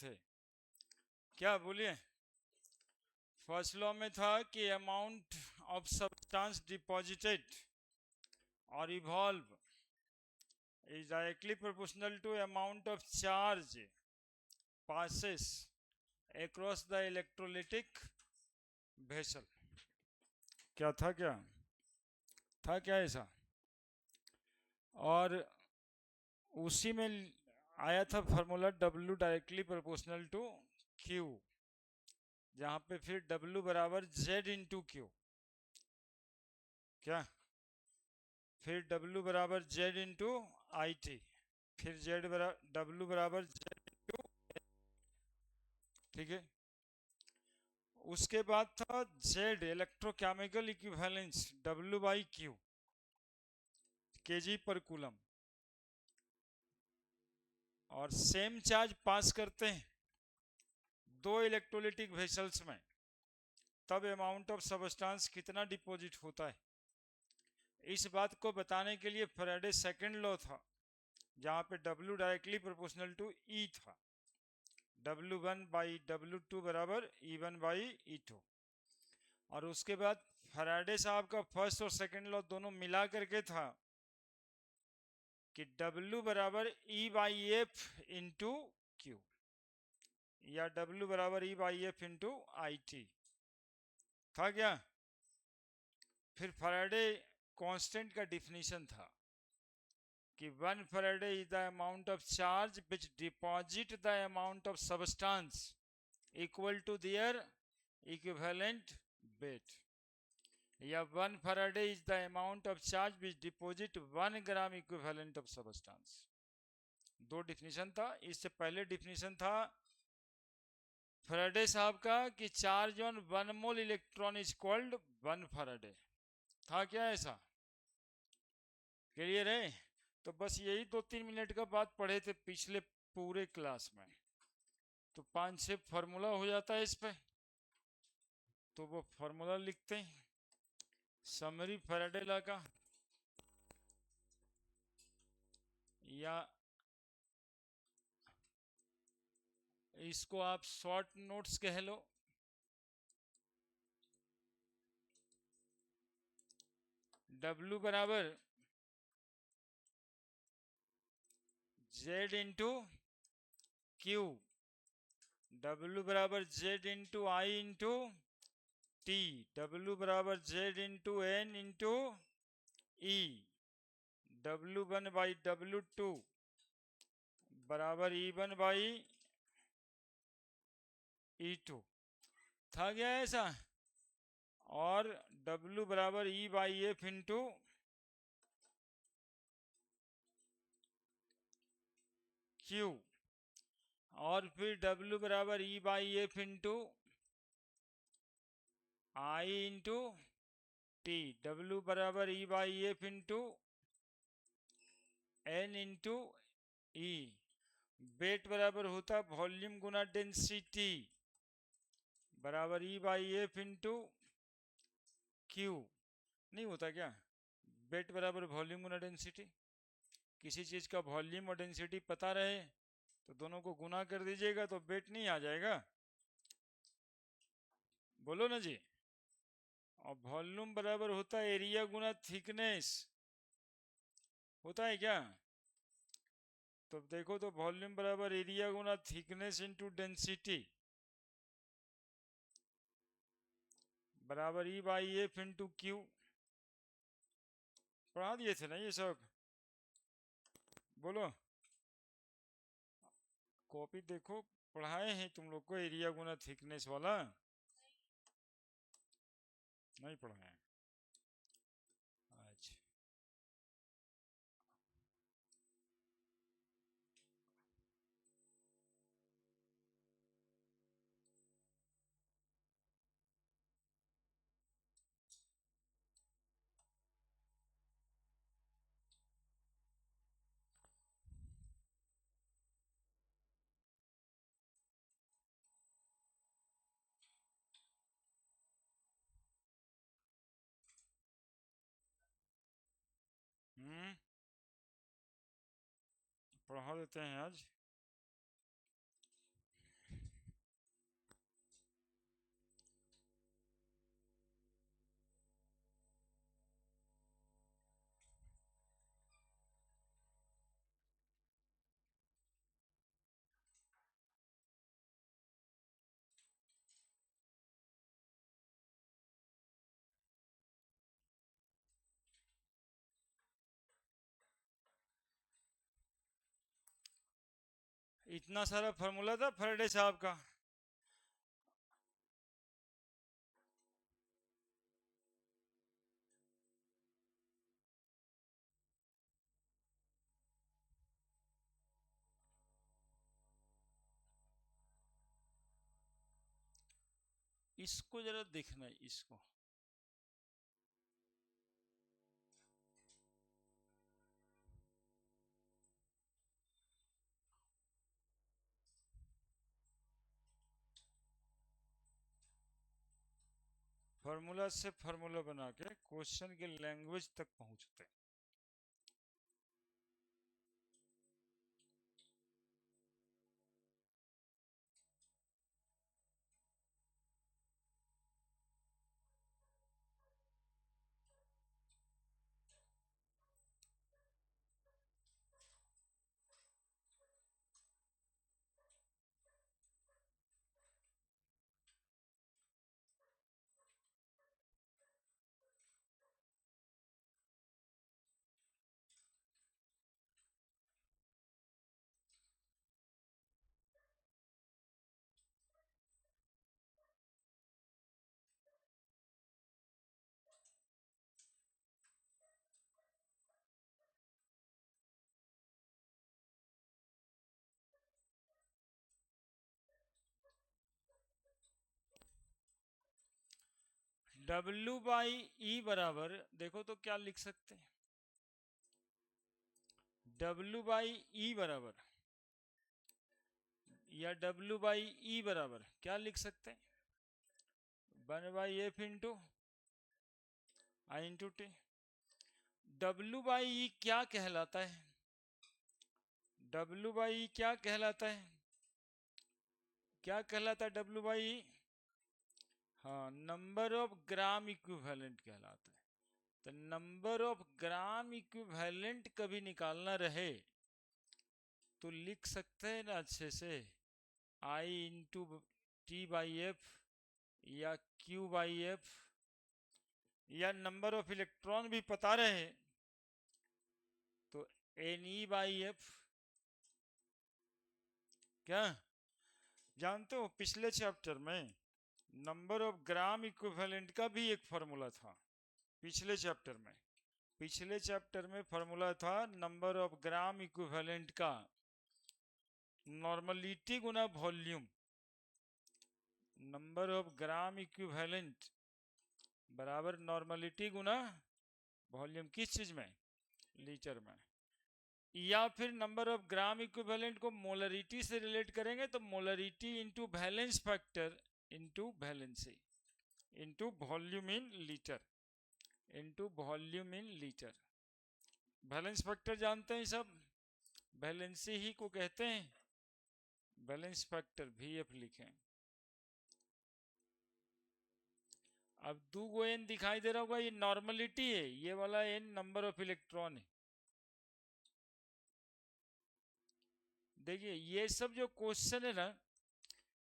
थे। क्या बोलिए? फर्स्ट लॉ में था कि अमाउंट ऑफ सब्सटेंस डिपॉजिटेड और evolve is directly proportional to amount of charge passes across the electrolytic vessel। क्या था? क्या था? क्या ऐसा? और उसी में आया था formula W directly proportional to Q, जहां पे फिर W बराबर Z इंटू क्यू। क्या? फिर W बराबर Z इंटू आई टी, फिर Z बराबर W बराबर Z इंटू, ठीक है। उसके बाद था Z electrochemical equivalence W by Q, KG पर कूलम। और सेम चार्ज पास करते हैं दो इलेक्ट्रोलिटिक वेसल्स में, तब अमाउंट ऑफ सब्सटेंस कितना डिपॉजिट होता है। इस बात को बताने के लिए फैराडे सेकंड लॉ था, जहां पे W directly proportional to E था, W1 बाई W2 बराबर E1 बाई E2। और उसके बाद फैराडे साहब का फर्स्ट और सेकंड लॉ दोनों मिला करके था कि W बराबर E by F into Q, या W बराबर E by F into I T था। क्या? फिर फैराडे कांस्टेंट का डिफिनीशन था कि 1 Faraday is the amount of charge which deposit the amount of substance equal to their equivalent weight, या 1 Faraday is the amount of charge which deposit 1 gram equivalent of substance. दो definition था। इससे पहले definition था Faraday साहब का कि charge on 1 mole electron is called 1 Faraday. था क्या ऐसा? क्लियर है? तो बस यही 2-3 मिनट का बात पढ़े थे पिछले पूरे क्लास में, तो 5-6 फार्मूला हो जाता है इस पे। तो वो फार्मूला लिखते हैं, समरी फैराडे लॉ का, या इसको आप शॉर्ट नोट्स कह लो। W बराबर Z इंटू क्यू, W बराबर Z into I into T, W बराबर Z into N into E, W1 by W2 बराबर E1 बाई E2। था क्या ऐसा? और W बराबर E by F into Q, और फिर W बराबर E by F into I into T, W बराबर E by F into N into E. Weight बराबर होता वॉल्यूम गुना डेंसिटी बराबर E by F into Q. नहीं होता क्या? वेट बराबर वॉल्यूम गुना डेंसिटी। किसी चीज का वॉल्यूम और डेंसिटी पता रहे तो दोनों को गुना कर दीजिएगा तो वेट नहीं आ जाएगा? बोलो ना जी। और वॉल्यूम बराबर होता है एरिया गुना थिकनेस। होता है क्या? तो देखो, तो वॉल्यूम बराबर एरिया गुना थिकनेस इंटू डेंसिटी बराबर ई बाई एफ इंटू क्यू। पढ़ा दिए थे ना ये सब? बोलो। कॉपी देखो, पढ़ाए हैं तुम लोग को एरिया गुना थिकनेस वाला? नहीं पढ़ाए? अच्छा। पढ़ा देते हैं आज। इतना सारा फॉर्मूला था फैराडे साहब का। इसको जरा देखना है इसको। फॉर्मूला से फॉर्मूला बना के क्वेश्चन के लैंग्वेज तक पहुंचते हैं। W बाई ई बराबर, देखो तो क्या लिख सकते हैं, W बाई ई बराबर या W बाई ई बराबर क्या लिख सकते हैं, 1/f into I into T. W by E क्या कहलाता है, W बाई ई क्या कहलाता है, क्या कहलाता है W बाई ई, हाँ नंबर ऑफ ग्राम इक्विवेलेंट कहलाता है। तो नंबर ऑफ ग्राम इक्विवेलेंट कभी निकालना रहे तो लिख सकते हैं ना अच्छे से, I into T by F या Q बाई एफ, या नंबर ऑफ इलेक्ट्रॉन भी पता रहे तो Ne बाई एफ। क्या जानते हो पिछले चैप्टर में नंबर ऑफ ग्राम इक्विवेलेंट का भी एक फॉर्मूला था। पिछले चैप्टर में फॉर्मूला था नंबर ऑफ ग्राम इक्विवेलेंट का, normality Guna volume, number of gram equivalent बराबर नॉर्मलिटी गुना वॉल्यूम, किस चीज में, लीटर में। या फिर नंबर ऑफ ग्राम इक्विवेलेंट को मोलरिटी से रिलेट करेंगे तो molarity into valence factor into valency into volume in litre into volume in litre. Valence factor जानते हैं सब, वैलेंसी ही को कहते हैं वैलेंस फैक्टर, VF लिखें। अब 2 N दिखाई दे रहा होगा, ये नॉर्मलिटी है, ये वाला N नंबर ऑफ इलेक्ट्रॉन है। देखिए ये सब जो क्वेश्चन है ना,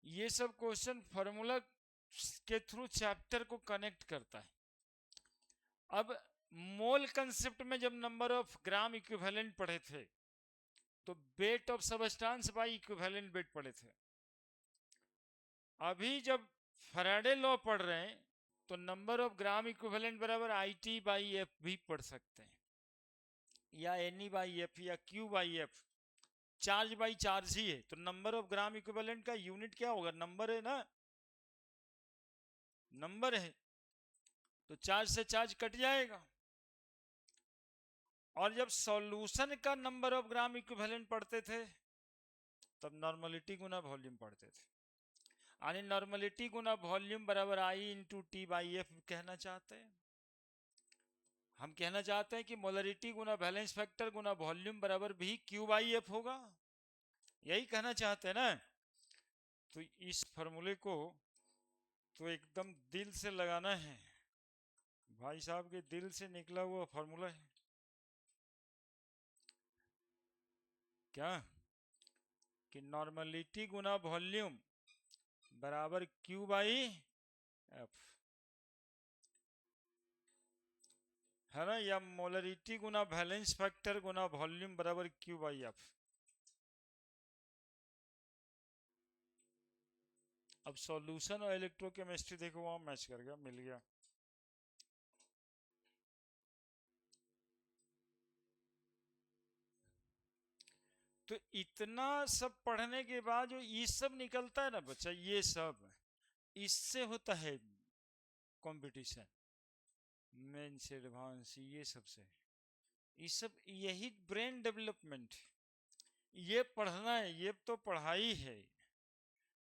ये सब क्वेश्चन फॉर्मूला के थ्रू चैप्टर को कनेक्ट करता है। अब मोल कंसेप्ट में जब नंबर ऑफ ग्राम इक्विवेलेंट पढ़े थे तो weight of substance by equivalent weight पढ़े थे। अभी जब फैराडे लॉ पढ़ रहे हैं तो नंबर ऑफ ग्राम इक्विवेलेंट बराबर IT बाई एफ भी पढ़ सकते हैं, या Ne बाई एफ या Q by F, charge by charge ही है। तो नंबर ऑफ ग्राम इक्विवेलेंट का यूनिट क्या होगा, नंबर है ना, नंबर है तो चार्ज से चार्ज कट जाएगा। और जब सॉल्यूशन का नंबर ऑफ ग्राम इक्विवेलेंट पढ़ते थे तब नॉर्मलिटी गुना वॉल्यूम पढ़ते थे, यानी नॉर्मलिटी गुना वॉल्यूम बराबर I into T by F कहना चाहते हैं। हम कहना चाहते हैं कि मोलरिटी गुना बैलेंस फैक्टर गुना वॉल्यूम बराबर भी Q बाई एफ होगा, यही कहना चाहते हैं ना। तो इस फॉर्मूले को तो एकदम दिल से लगाना है, भाई साहब के दिल से निकला हुआ फॉर्मूला है। क्या कि नॉर्मलिटी गुना वॉल्यूम बराबर Q बाई एफ है ना, या मोलरिटी गुना बैलेंस फैक्टर गुना वॉल्यूम बराबर Q बाई एफ। अब सॉल्यूशन और इलेक्ट्रोकेमिस्ट्री देखो वहां मैच कर गया, मिल गया। तो इतना सब पढ़ने के बाद जो ये सब निकलता है ना बच्चा, ये सब इससे होता है कंपटीशन, मेंस एडवांस, ये सबसे, ये सब यही ब्रेन डेवलपमेंट। ये पढ़ना है, ये तो पढ़ाई है।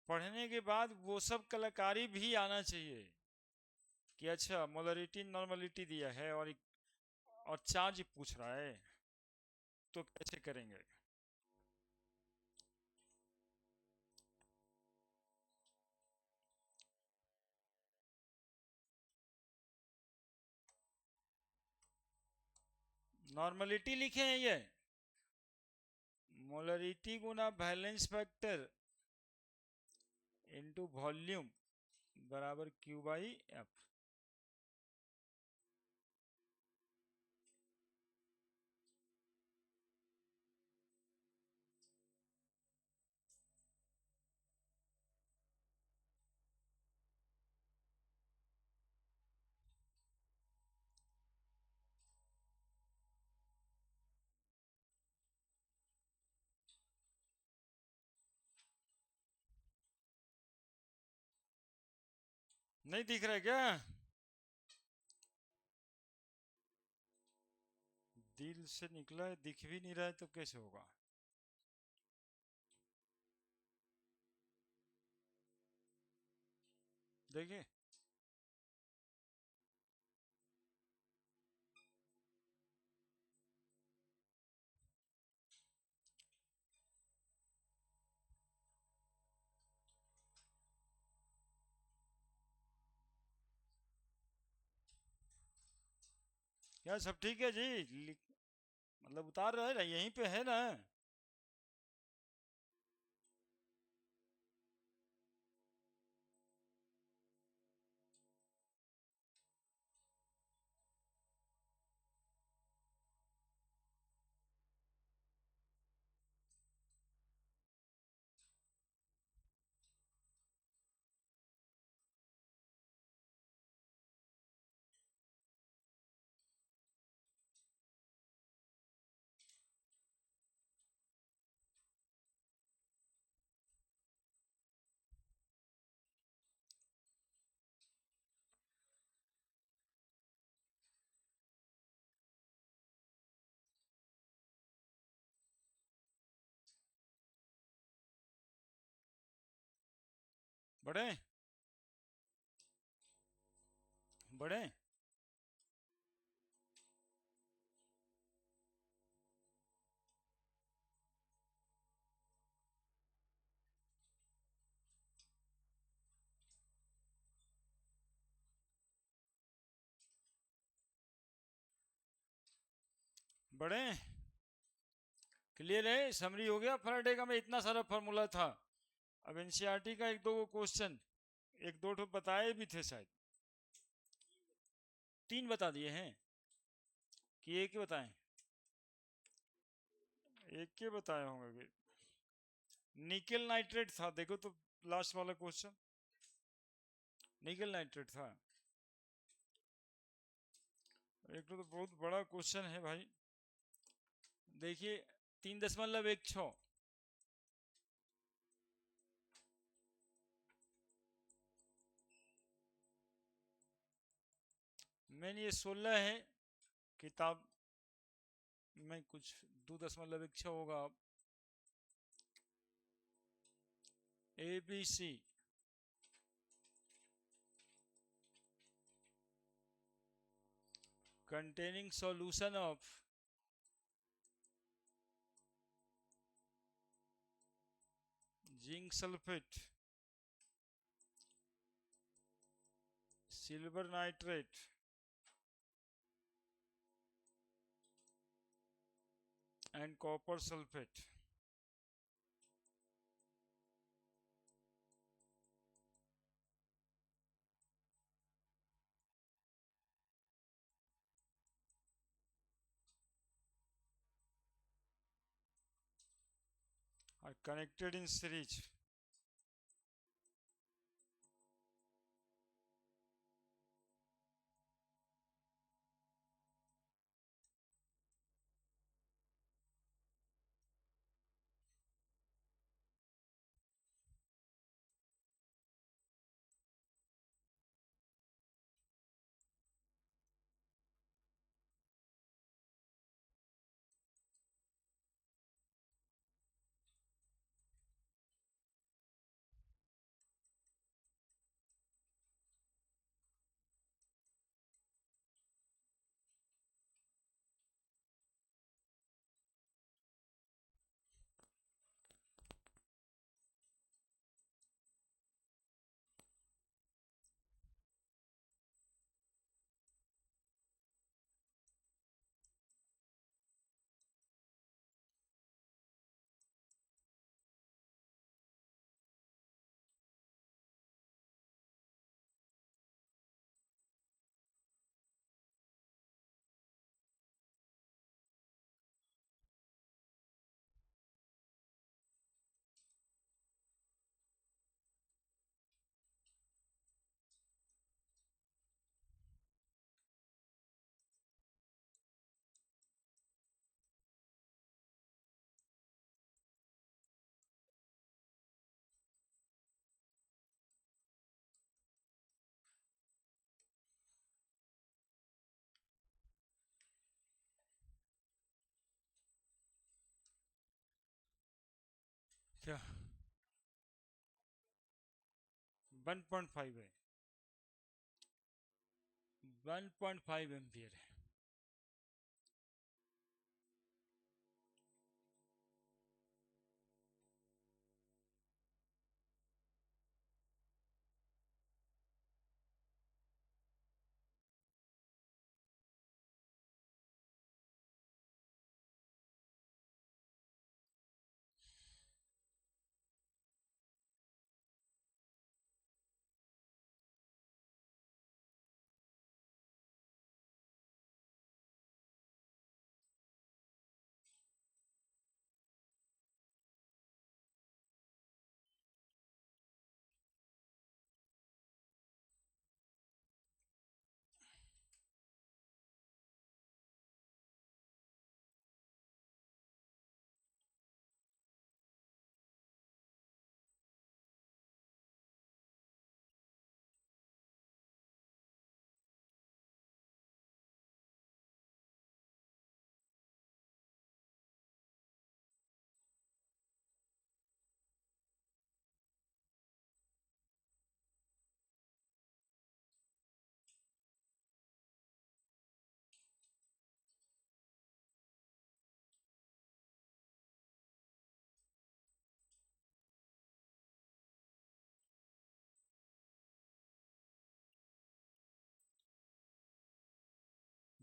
पढ़ने के बाद वो सब कलाकारी भी आना चाहिए कि अच्छा मोलरिटी नॉर्मलिटी दिया है और चार्ज पूछ रहा है तो कैसे करेंगे। नॉर्मलिटी लिखे हैं ये, मोलरिटी गुना बैलेंस फैक्टर इनटू वॉल्यूम बराबर क्यू बाई एफ। नहीं दिख रहा है क्या? दिल से निकला है, दिख भी नहीं रहा है तो कैसे होगा? देखिए, क्या सब ठीक है जी? मतलब उतार रहे ना, यहीं पे है ना? बड़े बड़े बड़े क्लियर है, समरी हो गया फैराडे का में इतना सारा फार्मूला था। अब एनसीईआरटी का एक दो क्वेश्चन, एक दो तो बताए भी थे शायद, तीन बता दिए हैं कि एक ही बताएं? एक के बताए होंगे। निकल नाइट्रेट था, देखो तो लास्ट वाला क्वेश्चन निकल नाइट्रेट था। एक तो बहुत बड़ा क्वेश्चन है भाई, देखिए 3.16। मैंने ये 16 है, किताब में कुछ 2.16 होगा। ABC containing solution of zinc sulfate, silver nitrate, and copper sulfate। are connected in series क्या 1.5 है, 1.5 एम्पियर है।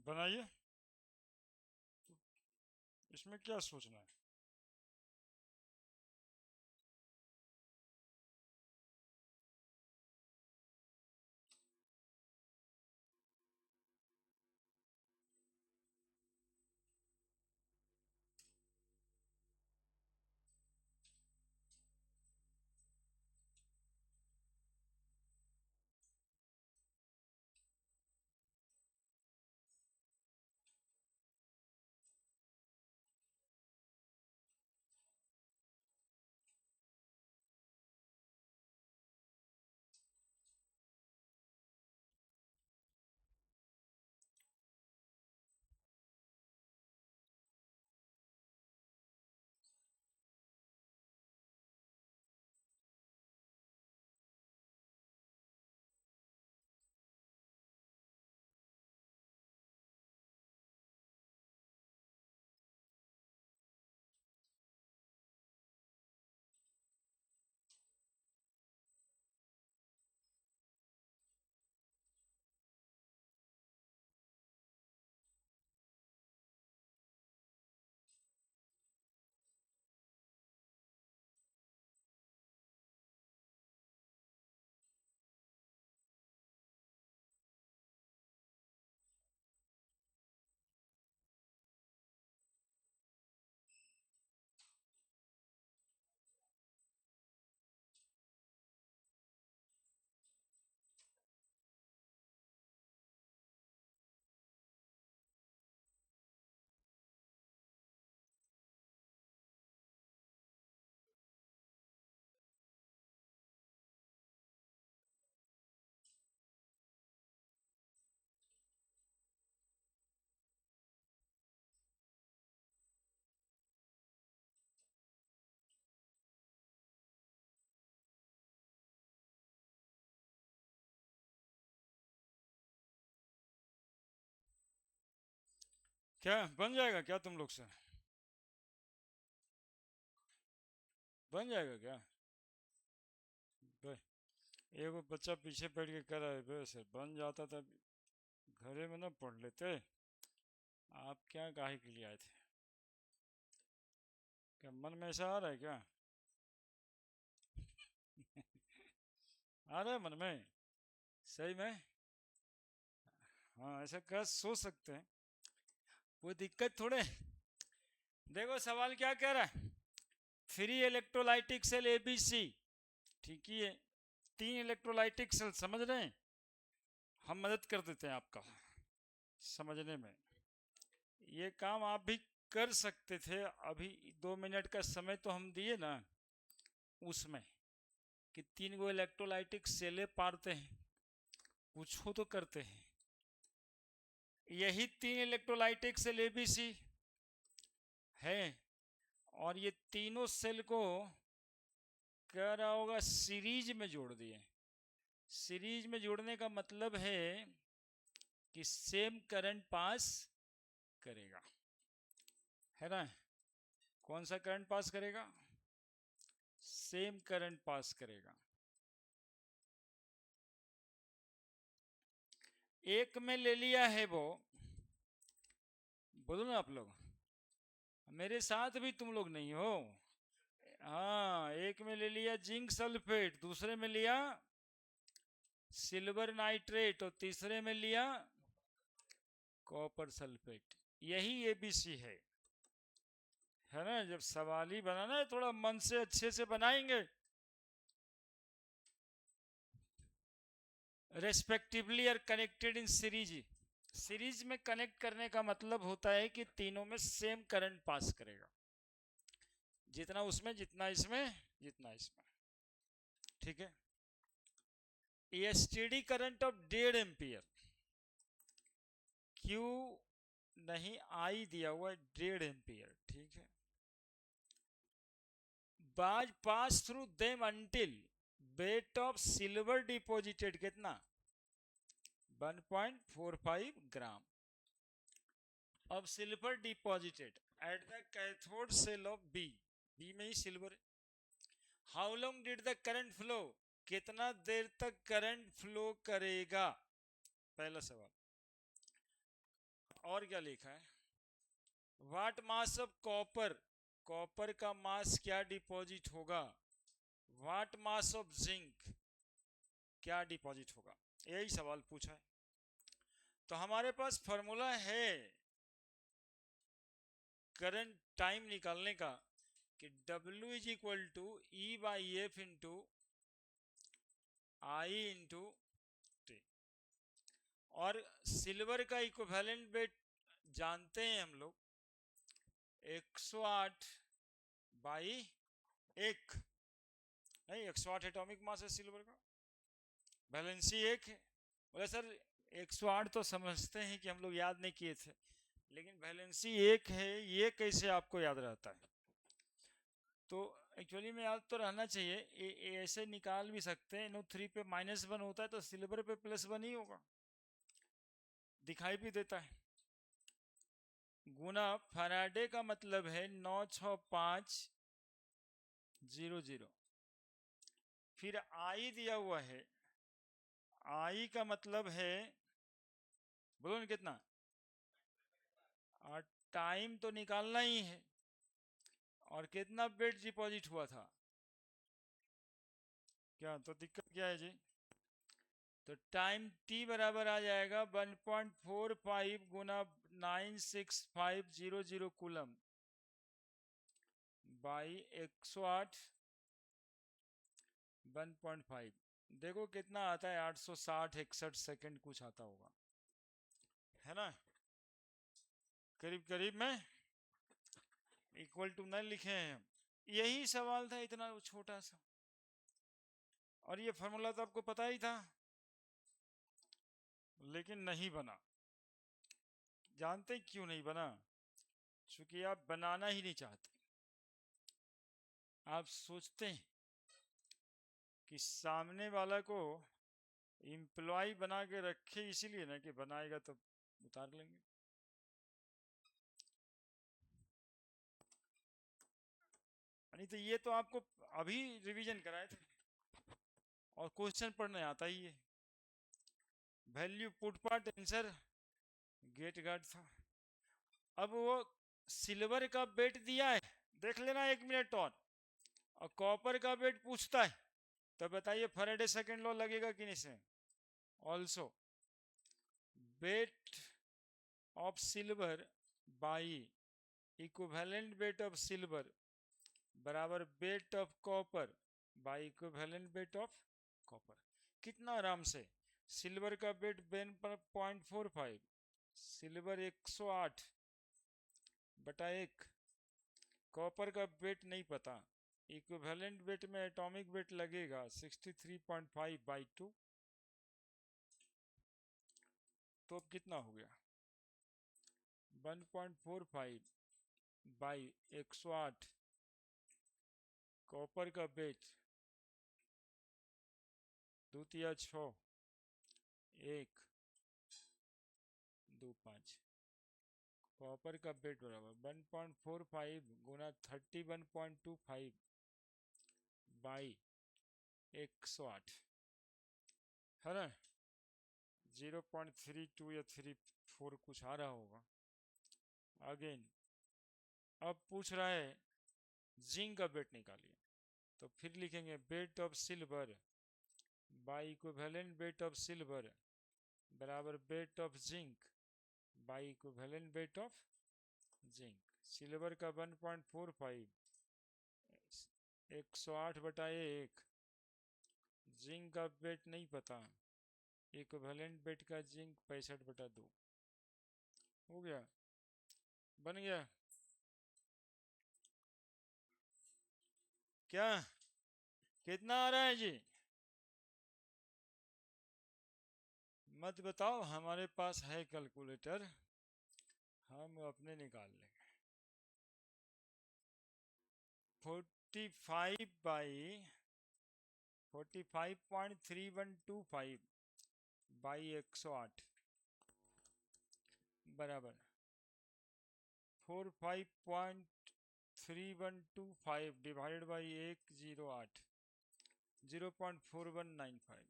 बनाइए, इसमें क्या सोचना है। क्या बन जाएगा क्या तुम लोग से, बन जाएगा क्या। बे, एगो बच्चा पीछे बैठ के कह रहा है बे सर बन जाता तब घरे में ना पढ़ लेते, आप क्या काहे के लिए आए थे। क्या मन में ऐसा आ रहा है क्या, आ रहा है मन में, सही में। हाँ ऐसा कर सोच सकते हैं, कोई दिक्कत थोड़े। देखो सवाल क्या कह रहा है, फ्री इलेक्ट्रोलाइटिक सेल एबीसी, ठीक ही है, 3 इलेक्ट्रोलाइटिक सेल, समझ रहे हैं। हम मदद कर देते हैं आपका समझने में, ये काम आप भी कर सकते थे। अभी 2 मिनट का समय तो हम दिए ना उसमें, कि 3 गो इलेक्ट्रोलाइटिक सेले पारते हैं, कुछ हो तो करते हैं। यही 3 इलेक्ट्रोलाइटिक सेल एबीसी है, और ये तीनों सेल को कह रहा होगा सीरीज में जोड़ दिए। सीरीज में जोड़ने का मतलब है कि सेम करंट पास करेगा, है ना। कौन सा करंट पास करेगा? सेम करंट पास करेगा। एक में ले लिया है वो, बोलो ना आप लोग, मेरे साथ भी तुम लोग नहीं हो। हाँ, एक में ले लिया जिंक सल्फेट, दूसरे में लिया सिल्वर नाइट्रेट और तीसरे में लिया कॉपर सल्फेट। यही एबीसी है ना। जब सवाल ही बनाना है थोड़ा मन से अच्छे से बनाएंगे। Respectively are connected in series. Series में कनेक्ट करने का मतलब होता है कि तीनों में सेम करंट पास करेगा, जितना उसमें जितना इसमें जितना इसमें, ठीक है। STD current of 1.5 ampere, Q नहीं आई दिया हुआ है 1.5 एम्पियर, ठीक है। बाज pass through them until wait of silver deposited कितना? 1.45 ग्राम of silver deposited at the cathode cell of B। B में ही सिल्वर है। How long did the current flow, कितना देर तक करंट फ्लो करेगा? पहला सवाल। और क्या लिखा है? What mass of copper, copper का मास क्या डिपॉजिट होगा? व्हाट मास ऑफ जिंक, क्या डिपॉजिट होगा? यही सवाल पूछा है। तो हमारे पास फॉर्मूला है करंट टाइम निकालने का कि W is equal to E by F into I into T. और सिल्वर का इक्विवेलेंट वेट जानते हैं हम लोग, 108 बाई 1, नहीं 108 एटॉमिक मास है सिल्वर का, वैलेंसी 1 है। बोले सर 108 तो समझते हैं कि हम लोग याद नहीं किए थे, लेकिन वैलेंसी 1 है, ये कैसे आपको याद रहता है? तो एक्चुअली में याद तो रहना चाहिए। ऐसे निकाल भी सकते हैं, NO3 पे -1 होता है तो सिल्वर पे +1 ही होगा, दिखाई भी देता है। गुना फैराडे का मतलब है 96500। फिर आई दिया हुआ है, आई का मतलब है, बोलो ना कितना, और टाइम तो निकालना ही है। और कितना वेट डिपॉजिट हुआ था? क्या तो दिक्कत क्या है जी? तो टाइम टी बराबर आ जाएगा 1.45 गुना 96500 कूलम बाई 108 1.5। देखो कितना आता है, 860-61 सेकंड कुछ आता होगा, है ना। करीब करीब में इक्वल टू न लिखे हैं हम। यही सवाल था, इतना छोटा सा। और ये फॉर्मूला तो आपको पता ही था, लेकिन नहीं बना। जानते क्यों नहीं बना? क्योंकि आप बनाना ही नहीं चाहते। आप सोचते हैं कि सामने वाला को एम्प्लॉय बना के रखे, इसीलिए ना कि बनाएगा तो उतार लेंगे। नहीं तो ये तो आपको अभी रिवीजन कराए थे और क्वेश्चन पढ़ने आता ही है। Value put part answer get guard था। अब वो सिल्वर का वेट दिया है, देख लेना 1 मिनट और कॉपर का वेट पूछता है, तो बताइए फैराडे सेकंड लॉ लगेगा कि नहीं से? Also weight of silver by equivalent weight of silver बराबर weight of copper by equivalent weight of copper. कितना आराम से, सिल्वर का वेट 1.45, सिल्वर 108 बटा 1, कॉपर का वेट नहीं पता, इक्विवेलेंट वेट में एटॉमिक वेट लगेगा 63.5 बाई 2। तो अब कितना हो गया? 1.45 बाई 108, कॉपर का वेट द्वितीय 6, 1 2 5। कॉपर का वेट बराबर 1.45 गुना 31.25 बाई 108 है ना, 0.32 या 34 कुछ आ रहा होगा। अगेन अब पूछ रहा है जिंक का वेट निकालिए, तो फिर लिखेंगे weight of silver by equivalent weight of silver बराबर weight of zinc by equivalent weight of zinc. Silver का 1.45 108/1, जिंक का वेट नहीं पता, इक्विवेलेंट वेट का जिंक 65/2 हो गया, बन गया क्या? कितना आ रहा है जी? मत बताओ, हमारे पास है कैलकुलेटर, हम अपने निकाल लेंगे। 45 बाई 45.3125 बाई 108 बराबर 45.3125 डिवाइडेड बाई 108 0.4195।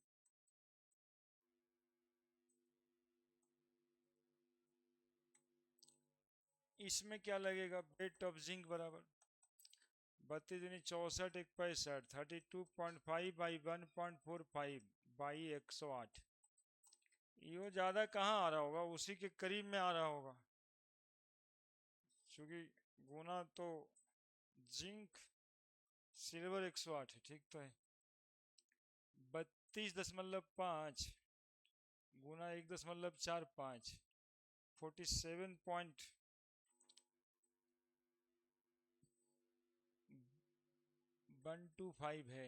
इसमें क्या लगेगा? वेट ऑफ जिंक बराबर 32 दूनी 64 1 65 32.5 बाई 1.45 बाई 108। ये ज्यादा कहाँ आ रहा होगा, उसी के करीब में आ रहा होगा, क्योंकि गुना तो जिंक सिल्वर 108 है, ठीक तो है। 32.5 गुना 1.45 47.125 है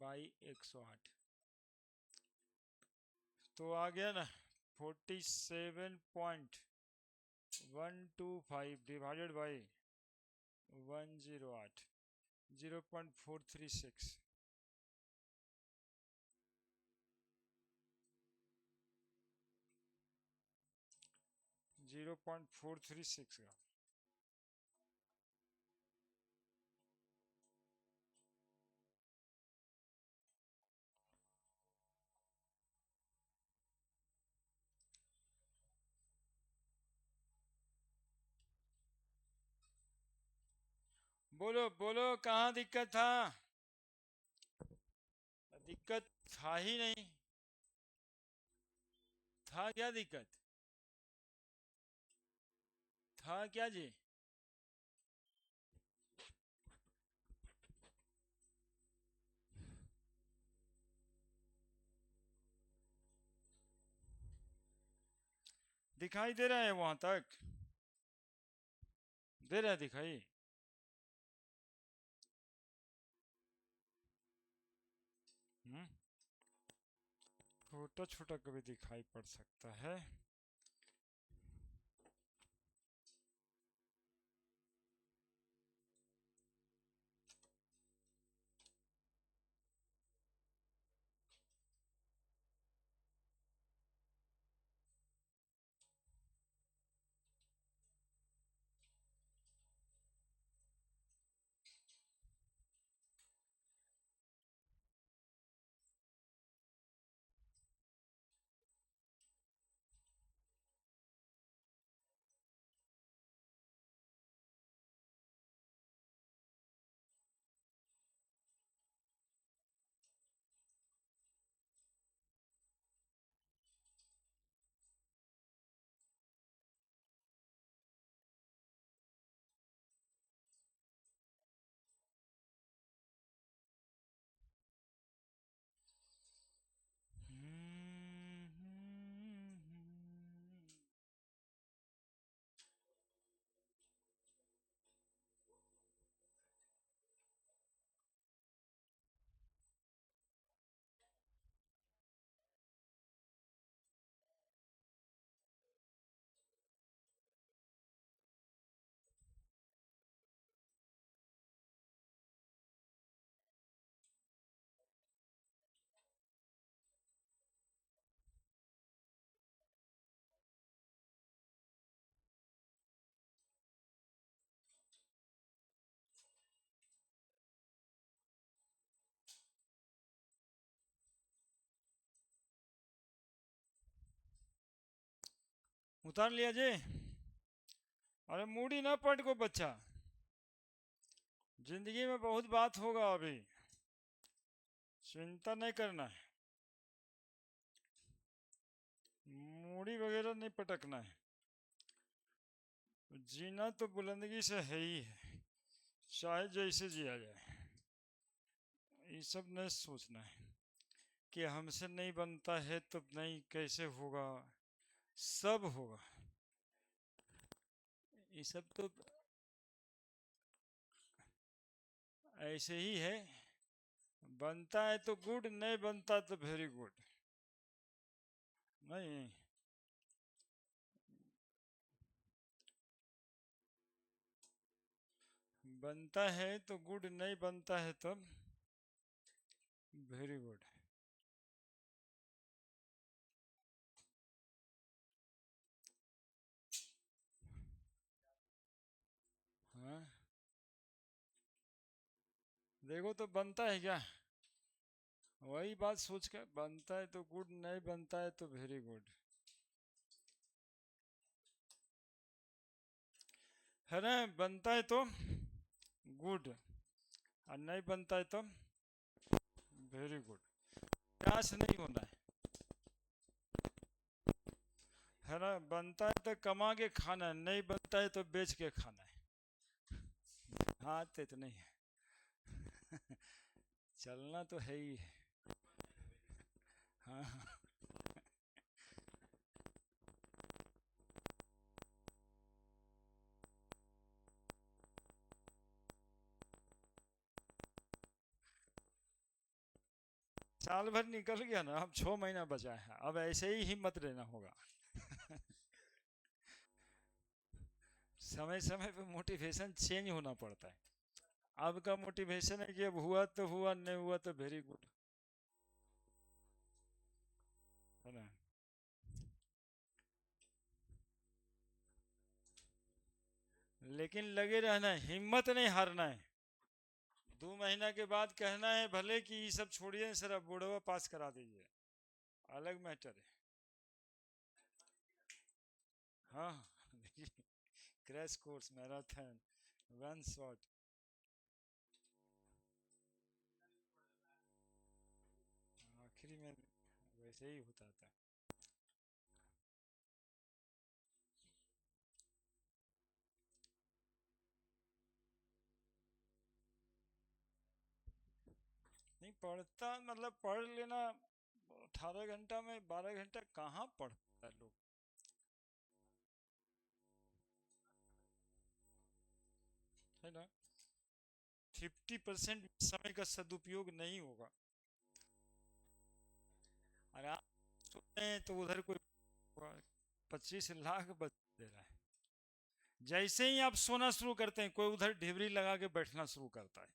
बाई 108, तो आ गया ना 47.125 डिवाइडेड बाई 108 0.436। 0.436 का बोलो बोलो, कहाँ दिक्कत था? दिक्कत था ही नहीं, था क्या दिक्कत? था क्या जी? दिखाई दे रहा है वहां तक? दे रहा है दिखाई? छोटा छोटा कभी दिखाई पड़ सकता है। उतार लिया जी। अरे मूडी ना पट को बच्चा, जिंदगी में बहुत बात होगा अभी, चिंता नहीं करना है, मूडी वगैरह नहीं पटकना है। जीना तो बुलंदगी से है ही है, चाहे जैसे जिया जाए। ये सब नहीं सोचना है कि हमसे नहीं बनता है तो नहीं कैसे होगा, सब होगा। ये सब तो ऐसे ही है, बनता है तो गुड, नहीं बनता तो वेरी गुड। नहीं, बनता है तो गुड, नहीं बनता है तो वेरी गुड। हाँ, देखो तो बनता है क्या, वही बात सोच के, बनता है तो गुड, नहीं बनता है तो वेरी गुड, है ना। बनता है तो गुड, और नहीं बनता है तो वेरी गुड। निराश नहीं होना है ना। बनता है तो कमा के खाना है, नहीं बनता है तो बेच के खाना है। हाँ तो इतना ही है, चलना तो है ही है। हाँ, साल भर निकल गया ना, अब 6 महीना बचा है, अब ऐसे ही हिम्मत रहना होगा। समय समय पे मोटिवेशन चेंज होना पड़ता है। अब का मोटिवेशन है कि अब हुआ तो हुआ, नहीं हुआ तो वेरी गुड, है ना। लेकिन लगे रहना है, हिम्मत नहीं हारना है। 2 महीना के बाद कहना है भले कि ये सब छोड़िए, सर अब बोर्डवा पास करा दीजिए, अलग मैटर है। हाँ, crash course marathon, one shot. आखिरी में वैसे ही होता था। नहीं पढ़ता, मतलब पढ़ लेना, 18 घंटा में 12 घंटा कहाँ पढ़ता है लोग, है ना। 50% समय का सदुपयोग नहीं होगा। और आप सुने तो उधर कोई 25 लाख बच दे रहा है। जैसे ही आप सोना शुरू करते हैं, कोई उधर ढिबरी लगा के बैठना शुरू करता है।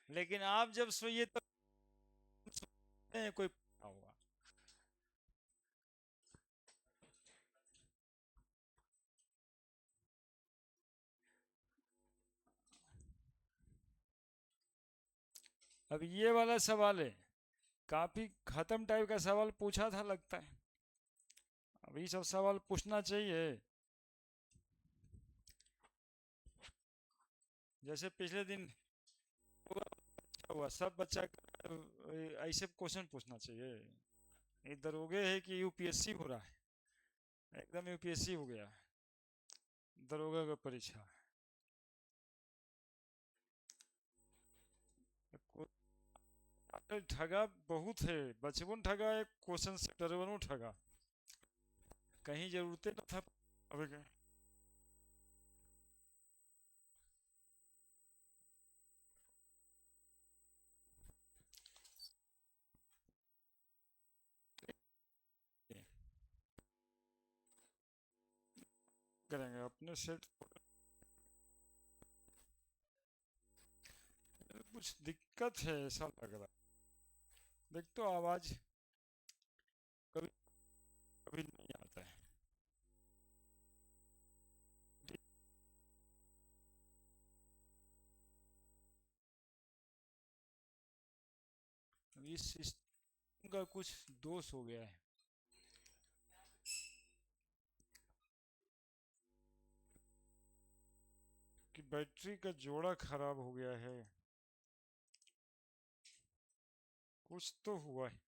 लेकिन आप जब सोइए तो सोते हैं, कोई होगा। अब ये वाला सवाल है, काफी खत्म टाइप का सवाल पूछा था लगता है। अब ये सब सवाल पूछना चाहिए। जैसे पिछले दिन हुआ, सब बच्चा ऐसे क्वेश्चन पूछना चाहिए। ये दरोगे है कि यूपीएससी हो रहा है, एकदम यूपीएससी हो गया है दरोगा का परीक्षा। ठगा बहुत है, बचपन ठगा, एक क्वेश्चन से दरवनो ठगा, कहीं जरूरते न था। अभी करेंगे अपने से, कुछ दिक्कत है ऐसा लग रहा है। देख तो आवाज कभी कभी नहीं आता है। 20 उनका कुछ दोष हो गया है कि बैटरी का जोड़ा खराब हो गया है, कुछ तो हुआ है।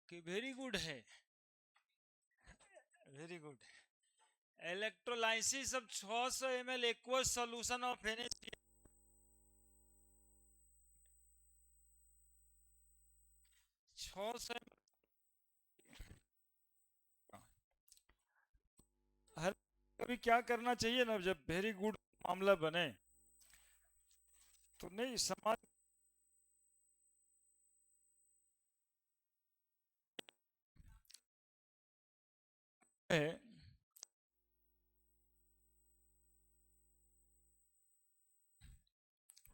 कि वेरी गुड है, very good. Electrolysis of 600 ml aqueous solution of NaCl, 600 हर कभी क्या करना चाहिए ना, जब वेरी गुड मामला बने तो नहीं समाज है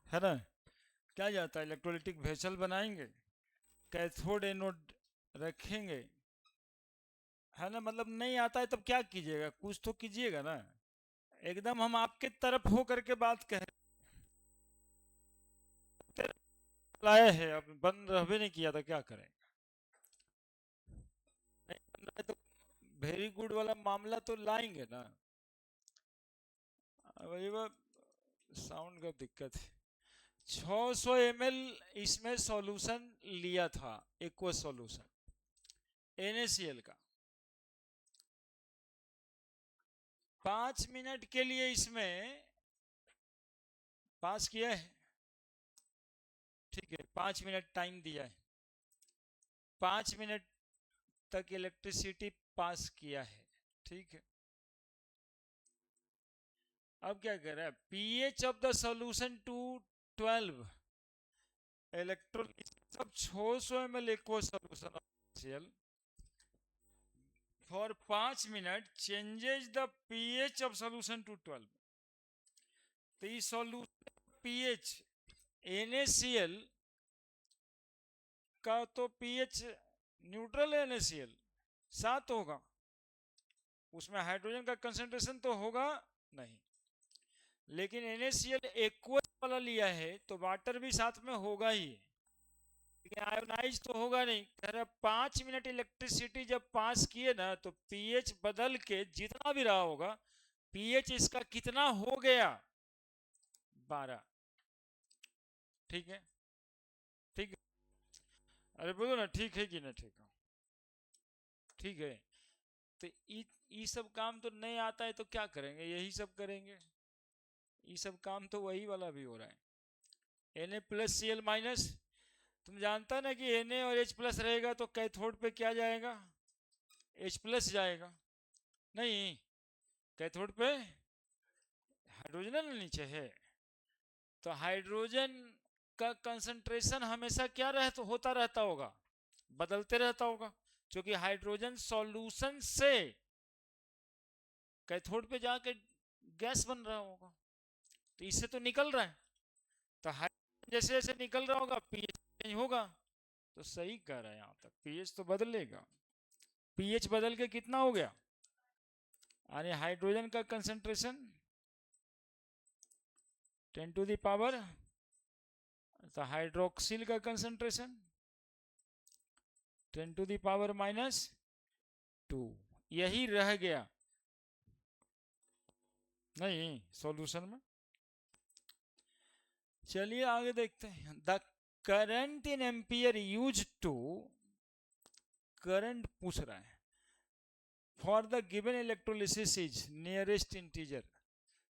है ना, क्या जाता है इलेक्ट्रोलिटिक वेसल बनाएंगे, कैथोड एनोड रखेंगे, है ना, मतलब नहीं आता है तब क्या कीजिएगा, कुछ तो कीजिएगा ना। एकदम हम आपके तरफ हो करके बात कह लाए हैं, अब बंद रह भी नहीं किया था, क्या करें, नहीं बन रहा है तो वेरी गुड वाला मामला तो लाएंगे ना। वही वो साउंड का दिक्कत है। 600 ml इसमें सॉल्यूशन लिया था, एक्वा सॉल्यूशन NaCl का, 5 मिनट के लिए इसमें पास किया है, ठीक है, 5 मिनट टाइम दिया है, 5 मिनट तक इलेक्ट्रिसिटी पास किया है, ठीक है। अब क्या कर रहा है, pH of the solution to 12 electrolysis of 600 ml aqueous solution NaCl for 5 minute changes the pH of solution to 12। तो ये सॉल्यूशन pH NaCl का तो pH न्यूट्रल है, NaCl 7 होगा, उसमें हाइड्रोजन का कंसंट्रेशन तो होगा नहीं, लेकिन NaCl एक्वस वाला लिया है तो वाटर भी साथ में होगा ही, लेकिन आयोनाइज तो होगा नहीं। कह रहा 5 मिनट इलेक्ट्रिसिटी जब पास किए ना तो पीएच बदल के जितना भी रहा होगा, पीएच इसका कितना हो गया, 12, ठीक है, ठीक है, अरे बोलो ना ठीक है कि नहीं ठीक है, ठीक है। तो ये सब काम तो नहीं आता है तो क्या करेंगे, यही सब करेंगे, ये सब काम तो वही वाला भी हो रहा है। Na+Cl-, तुम जानता ना कि Na और H+ रहेगा तो कैथोड पे क्या जाएगा, H+ जाएगा, नहीं, कैथोड पे हाइड्रोजन ना नीचे है, तो हाइड्रोजन का कंसंट्रेशन हमेशा क्या होता रहता होगा, बदलते रहता होगा, क्योंकि हाइड्रोजन सॉल्यूशन से कैथोड पे जाके गैस बन रहा होगा, तो इससे तो निकल रहा है, तो हाइड्रोजन जैसे जैसे निकल रहा होगा पीएच चेंज होगा। तो सही कह रहा है, यहां तक पीएच तो बदलेगा, पीएच बदल के कितना हो गया, यानी हाइड्रोजन का कंसंट्रेशन 10⁻, तो हाइड्रोक्सिल का कंसंट्रेशन 10⁻²। यही रह गया नहीं सॉल्यूशन में। चलिए आगे देखते हैं। The current in ampere used to, current पूछ रहा है, for the given electrolysis is nearest integer.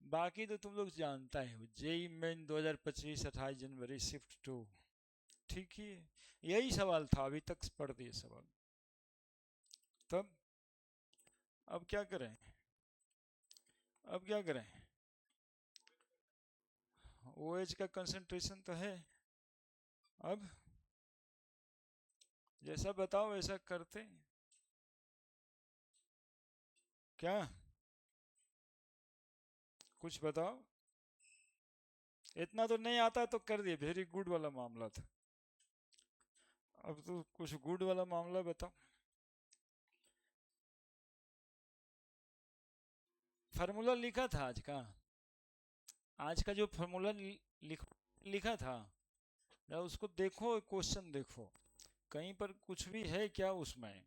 बाकी तो तुम लोग जानता है, जेई मेन 2025 28 जनवरी शिफ्ट 2, ठीक ही है, यही सवाल था, अभी तक पढ़ दिए सवाल। तब अब क्या करें, अब क्या करें, OH का कंसंट्रेशन तो है, अब जैसा बताओ वैसा करते हैं। क्या कुछ बताओ, इतना तो नहीं आता तो कर दिए, वेरी गुड वाला मामला था। अब तो कुछ गुड वाला मामला बताओ। फार्मूला लिखा था आज का, आज का जो फार्मूला लिखा था ना, उसको देखो, क्वेश्चन देखो, कहीं पर कुछ भी है क्या उसमें।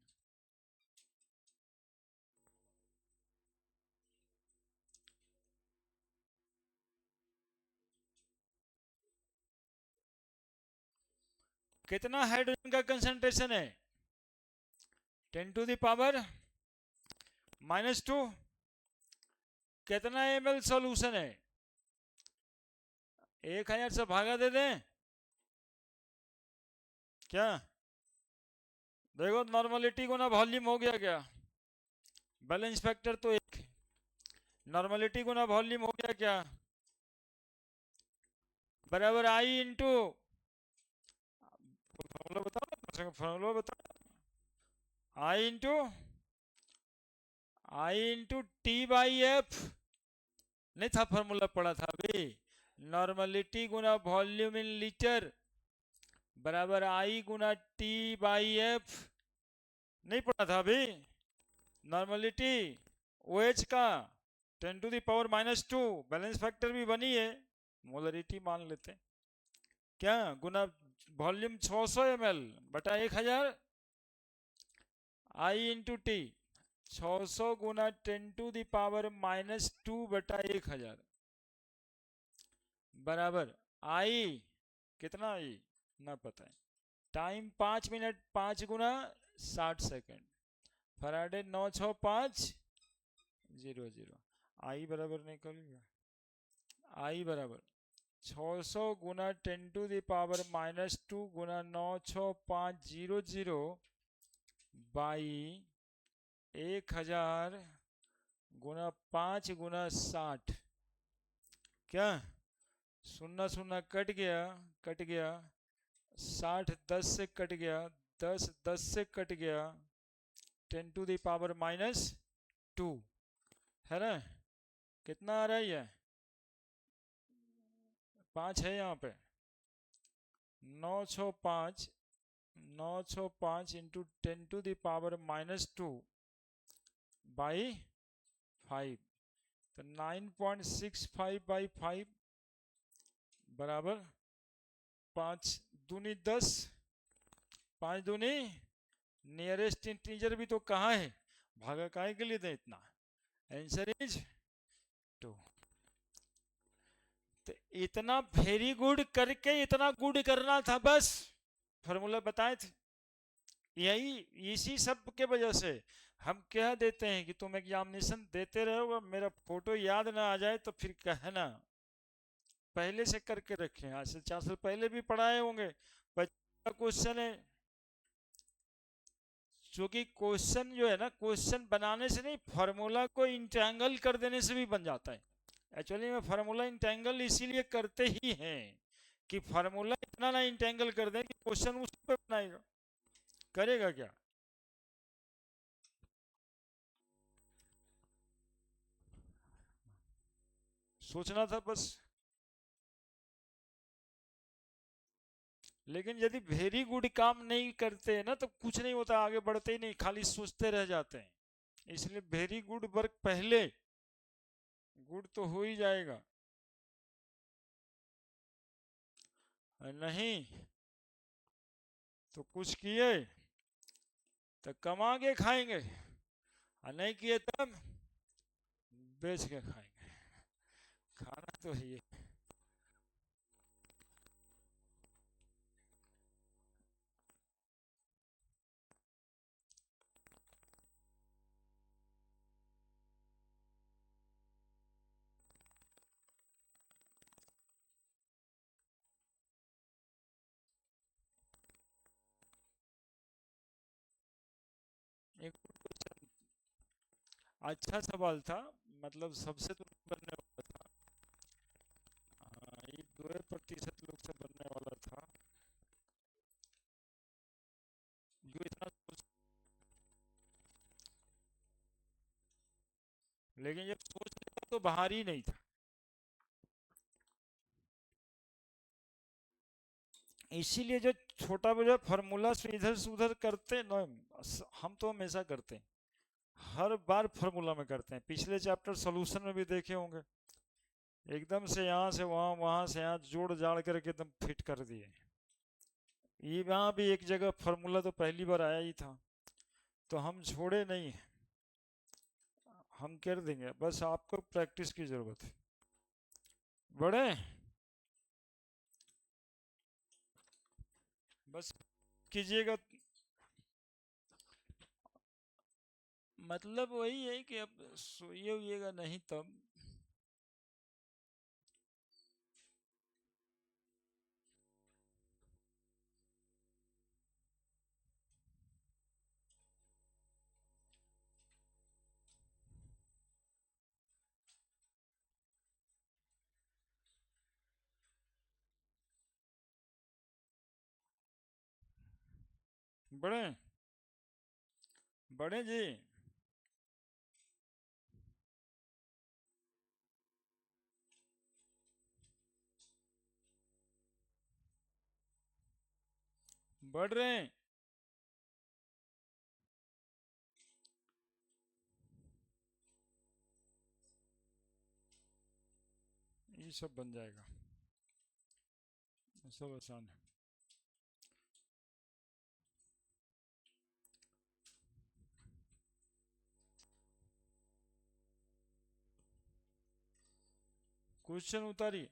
कितना हाइड्रोजन का कंसंट्रेशन है, 10⁻²। कितना ml सॉल्यूशन है, 1000 से भागा दे दें क्या, देखो नॉर्मलिटी गुना वॉल्यूम हो गया क्या, बैलेंस फैक्टर तो 1, नॉर्मलिटी गुना वॉल्यूम हो गया क्या, बराबर आई इंटू, फॉर्मूला बताओ, फॉर्मूला बताओ, आई इंटू T/F, नहीं था फॉर्मूला पढ़ा था अभी, normality Guna volume in litre बराबर आई गुना T/F, नहीं पढ़ा था अभी, नॉर्मलिटी OH का 10⁻², बैलेंस फैक्टर भी बनी है, मोलरिटी मान लेते हैं क्या, गुना वॉल्यूम 600 ml बटा 1000, आई इंटू टी, 600 गुना 10⁻² बटा 1000 बराबर आई, कितना आई ना पता है, टाइम 5 मिनट 5 गुना 60 सेकेंड, फराडे 96500, आई बराबर निकलेगा, आई बराबर 600 गुना 10⁻² गुना 96500 बाई 1000 गुना 5 गुना 60, क्या सुन्ना सुन्ना कट गया, कट गया, 60 10 से कट गया, 10 10 से कट गया, 10⁻², है ना, कितना आ रहा है, 5 है यहाँ पे, 965 इंटू 10⁻² बाई 5, तो 9.65/5 बराबर 5 दूनी 10, 5 दूनी, नियरेस्ट इंटीजर भी तो कहाँ है, भागा काहे के लिए दें इतना, आंसर इज 2। तो इतना वेरी गुड करके इतना गुड करना था बस, फॉर्मूला बताए थे, यही इसी सब के वजह से हम कह देते हैं कि तुम एग्जामिनेशन देते रहो, मेरा फोटो याद ना आ जाए तो फिर कहना, पहले से करके रखें, आज से 4 साल पहले भी पढ़ाए होंगे, क्वेश्चन है, क्योंकि क्वेश्चन जो है ना, क्वेश्चन बनाने से नहीं, फार्मूला को इंटेंगल कर देने से भी बन जाता है। एक्चुअली में फार्मूला इंटेंगल इसीलिए करते ही हैं कि फार्मूला इतना ना इंटेंगल कर दें कि क्वेश्चन उस पर बनाएगा, करेगा क्या, सोचना था बस। लेकिन यदि वेरी गुड काम नहीं करते हैं ना तो कुछ नहीं होता, आगे बढ़ते ही नहीं, खाली सोचते रह जाते हैं, इसलिए वेरी गुड वर्क पहले, गुड तो हो ही जाएगा, नहीं तो कुछ किए तो कमा के खाएंगे, और नहीं किए तब बेच के खाएंगे। खाना तो ये एक अच्छा सवाल था, मतलब सबसे तो नहीं बनने वाला था। हाँ, ये 2% लोग से बनने वाला था जो इतना लेकिन जब सोच लिया तो बाहर ही नहीं था। इसीलिए जो छोटा बड़ा फार्मूला से इधर से उधर करते ना, हम तो हमेशा करते हैं, हर बार फार्मूला में करते हैं। पिछले चैप्टर सॉल्यूशन में भी देखे होंगे, एकदम से यहाँ से वहाँ, वहाँ से यहाँ जोड़ जाड़ करके एकदम फिट कर दिए। ये वहाँ भी एक जगह फार्मूला तो पहली बार आया ही था, तो हम छोड़े नहीं, हम कर देंगे, बस आपको प्रैक्टिस की जरूरत है। बड़े बस कीजिएगा, मतलब वही है कि अब सोइए हुइएगा नहीं तब। बड़े बड़े जी, बढ़ रहे हैं, ये सब बन जाएगा, सब आसान है। क्वेश्चन उतारिए।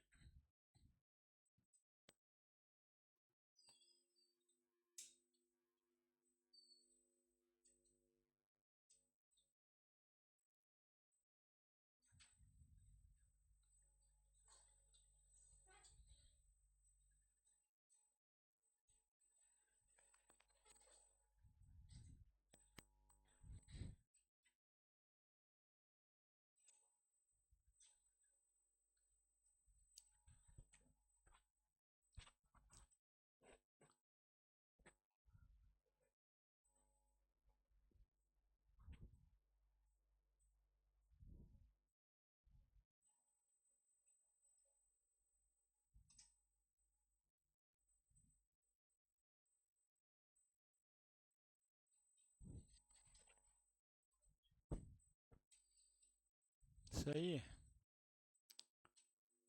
सही है।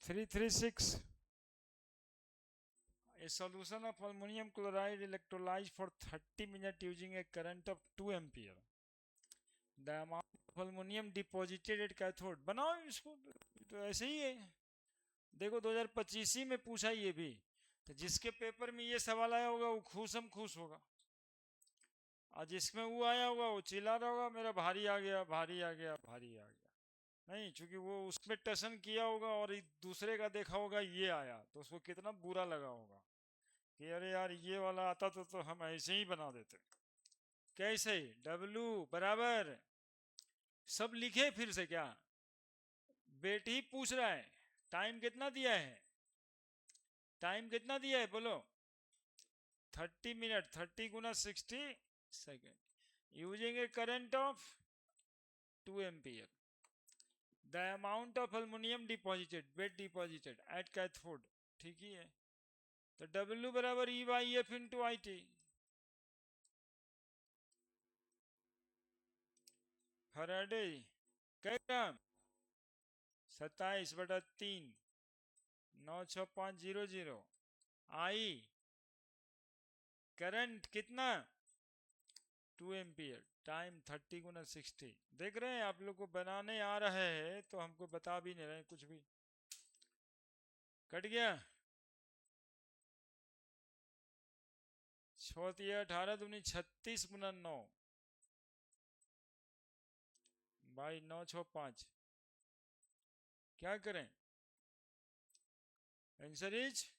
336, a solution of ammonium chloride electrolyzed for 30 minutes using a current of 2 ampere. The amount of ammonium deposited at cathode, बनाओ इसको, तो ऐसे ही है। देखो 2025 ही में पूछा ये भी, तो जिसके पेपर में ये सवाल आया होगा वो खुशम खुश होगा, और जिसमें वो आया होगा वो चिल्ला रहा होगा मेरा भारी आ गया, भारी आ गया, भारी आ गया। नहीं, चूंकि वो उसमें टसन किया होगा और दूसरे का देखा होगा ये आया, तो उसको कितना बुरा लगा होगा कि अरे यार ये वाला आता तो हम ऐसे ही बना देते। कैसे? W बराबर, सब लिखे फिर से क्या? बेटी पूछ रहा है टाइम कितना दिया है, टाइम कितना दिया है बोलो? 30 minute, 30 × 60 second, using a current of 2 ampere. The amount of aluminium deposited, weight deposited at cathode, ठीक ही है। तो W बराबर E/F इंटू IT। फराडे कै ग्राम? 27/3, 96500। आई करंट कितना? 2 एम्पियर टाइम 30 गुना 60। देख रहे हैं आप लोग को बनाने आ रहा है तो हमको बता भी नहीं रहे कुछ भी। कट गया 6 × 18 दूनी 36 गुना 9 बाई 9 6 5। क्या करें? आंसर इज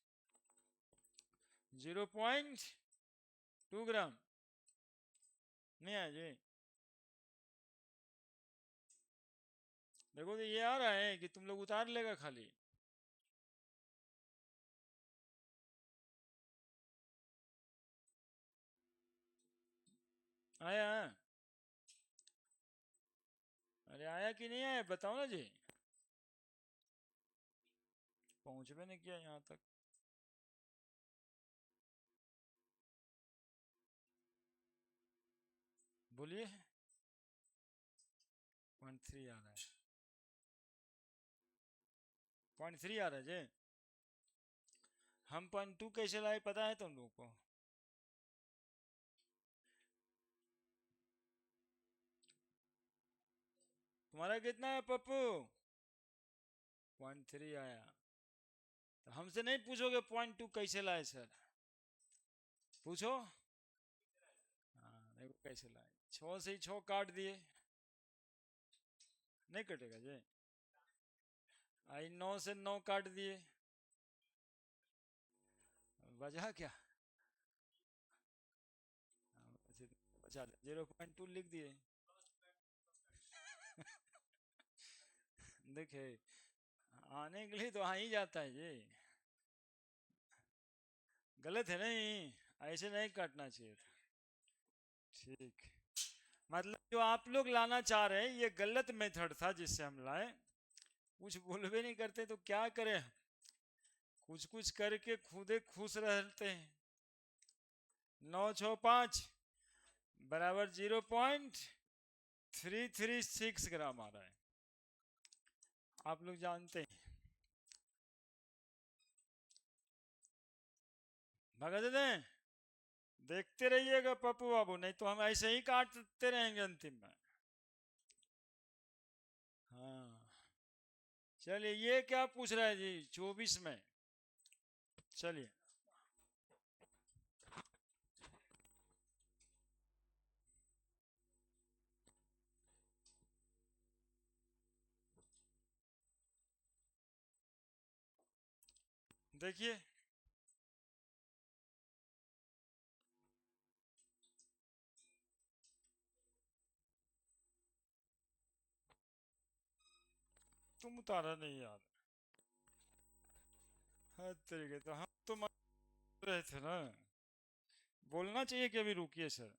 0.2 ग्राम। नहीं आया जी? देखो तो ये आ रहा है कि तुम लोग उतार लेगा खाली। आया? अरे आया कि नहीं आया बताओ ना जी। पहुंच भी नहीं किया यहाँ तक। बोलिए। 0.3 आ रहा है। 0.3 आ रहा है जी। हम 0.2 कैसे लाए पता है तुम लोगों को? तुम्हारा कितना है पप्पू? 0.3 आया। तो हमसे नहीं पूछोगे 0.2 कैसे लाए सर? पूछो। हाँ देखो कैसे लाए। 6 से ही 6 काट दिए। नहीं कटेगा जी? आई 9 से 9 काट दिए। बचा क्या? बचा 0.2 लिख दिए। देखे आने के लिए तो आ ही जाता है जी। गलत है नहीं, ऐसे नहीं काटना चाहिए था। ठीक, मतलब जो आप लोग लाना चाह रहे हैं ये गलत मेथड था जिससे हम लाए। कुछ बोल भी नहीं करते तो क्या करें? कुछ कुछ करके खुदे खुश रहते हैं। 9 6 5 बराबर 0.336 ग्राम आ रहा है। आप लोग जानते हैं। भगा देते हैं। देखते रहिएगा पप्पू बाबू, नहीं तो हम ऐसे ही काटते रहेंगे अंतिम में। हाँ चलिए, ये क्या पूछ रहा है जी 24 में? चलिए देखिए। तुम उतारा नहीं यार। हर तरीके तो हम तो मान रहे थे ना। बोलना चाहिए कि अभी रुकिए सर।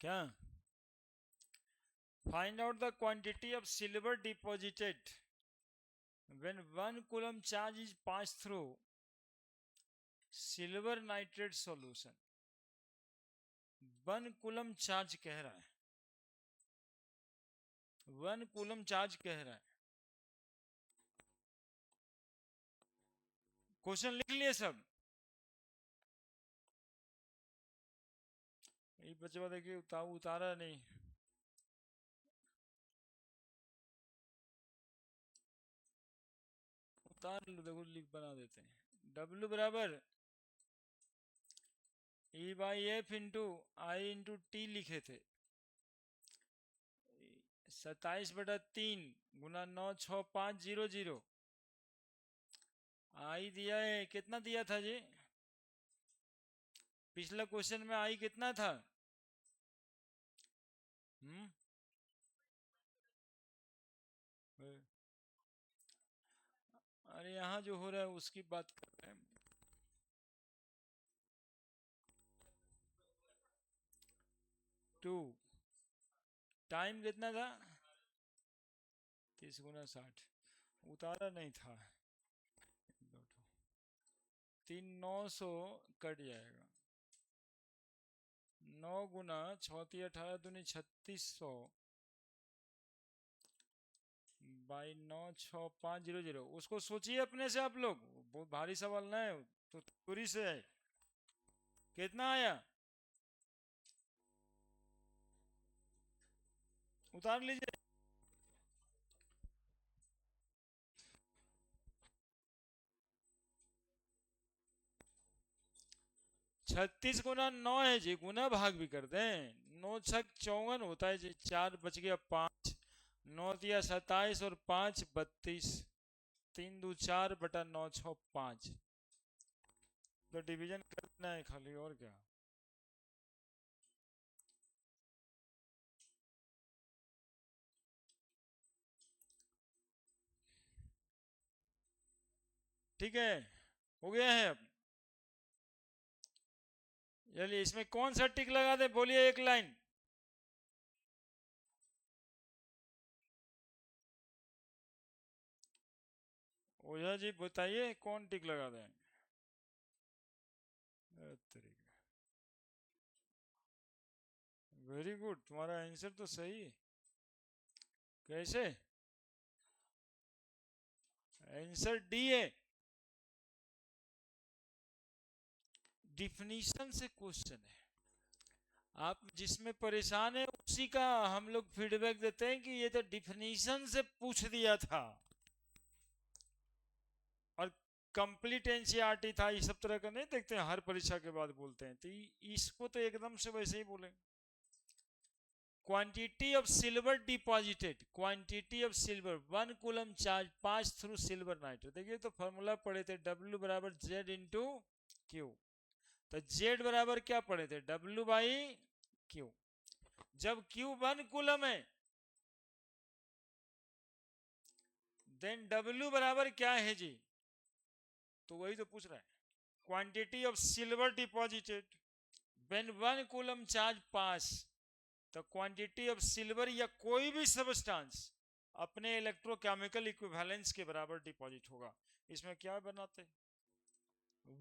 क्या? Find out the quantity of silver deposited when 1 coulomb charge is passed through silver nitrate solution. 1 coulomb charge कह रहा है। 1 कूलम चार्ज कह रहा है। क्वेश्चन लिख लिए सब? ये बच्चा देखिए उतारा नहीं। उतार लो, देखो लिख बना देते हैं। W बराबर E/F into I into T लिखे थे। 27/3 गुना 96500। आई दिया है, कितना दिया था जी? पिछला क्वेश्चन में आई कितना था? हम्म अरे यहाँ जो हो रहा है उसकी बात कर रहे हैं। 2 टाइम कितना था? 30 गुना 60। उतारा नहीं था। 900 कट जाएगा। 9 गुना 6×18 = 3600 बाई 96500। उसको सोचिए अपने से आप लोग, बहुत भारी सवाल ना है तो पूरी से है। कितना आया? उतार लीजिए। 36 गुना 9 है जी, गुना भाग भी कर दें। 9×6 = 54 होता है जी। 4 बच गया 5। 9 दिया 27 और 5 32। 3×2 = 4/965। तो डिवीजन करना है खाली, और क्या। ठीक है, हो गया है अब। चलिए इसमें कौन सा टिक लगा दे, बोलिए एक लाइन। ओझा जी बताइए कौन टिक लगा दें। वेरी गुड, तुम्हारा आंसर तो सही है। कैसे? आंसर डी है। डिफिनीशन से क्वेश्चन है। आप जिसमें परेशान है उसी का हम लोग फीडबैक देते हैं कि ये तो डिफिनीशन से पूछ दिया था और कंप्लीट एनसीईआरटी था। ये सब तरह का नहीं देखते हैं, हर परीक्षा के बाद बोलते हैं, तो इसको तो एकदम से वैसे ही बोले। Quantity of silver deposited, quantity of silver 1 coulomb charge pass through silver nitrate. देखिए तो फॉर्मूला पढ़े थे, W बराबर Z इंटू क्यू। तो Z बराबर क्या पढ़े थे? W/Q। जब Q 1 कूलम है देन W बराबर क्या है जी? तो वही तो पूछ रहा है। Quantity of silver deposited when 1 coulomb charge pass. तो क्वांटिटी ऑफ सिल्वर या कोई भी सबस्टांस अपने इलेक्ट्रोकेमिकल इक्विवेलेंस के बराबर डिपॉजिट होगा। इसमें क्या बनाते?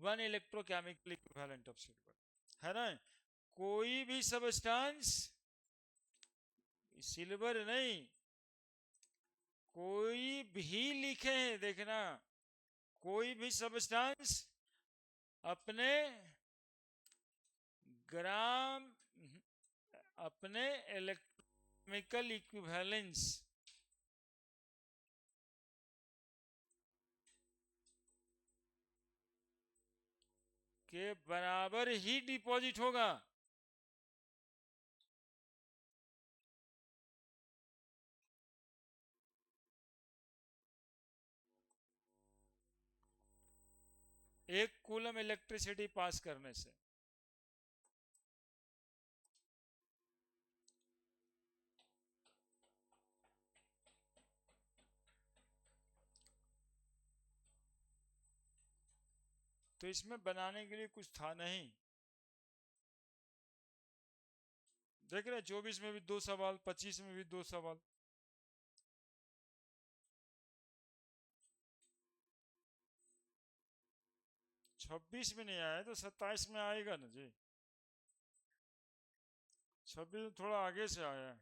1 इलेक्ट्रोकेमिकल इक्विवेलेंट ऑफ सिल्वर, है ना। कोई भी सबस्टांस, सिल्वर नहीं, कोई भी लिखे हैं देखना, कोई भी सबस्टांस अपने ग्राम, अपने इलेक्ट्रोकेमिकल इक्विवेलेंस के बराबर ही डिपॉजिट होगा। एक कूलम इलेक्ट्रिसिटी पास करने से। तो इसमें बनाने के लिए कुछ था नहीं। देख रहे 24 में भी 2 सवाल, 25 में भी 2 सवाल। छब्बीस में नहीं आया तो 27 में आएगा ना जी। 26 में थोड़ा आगे से आया है।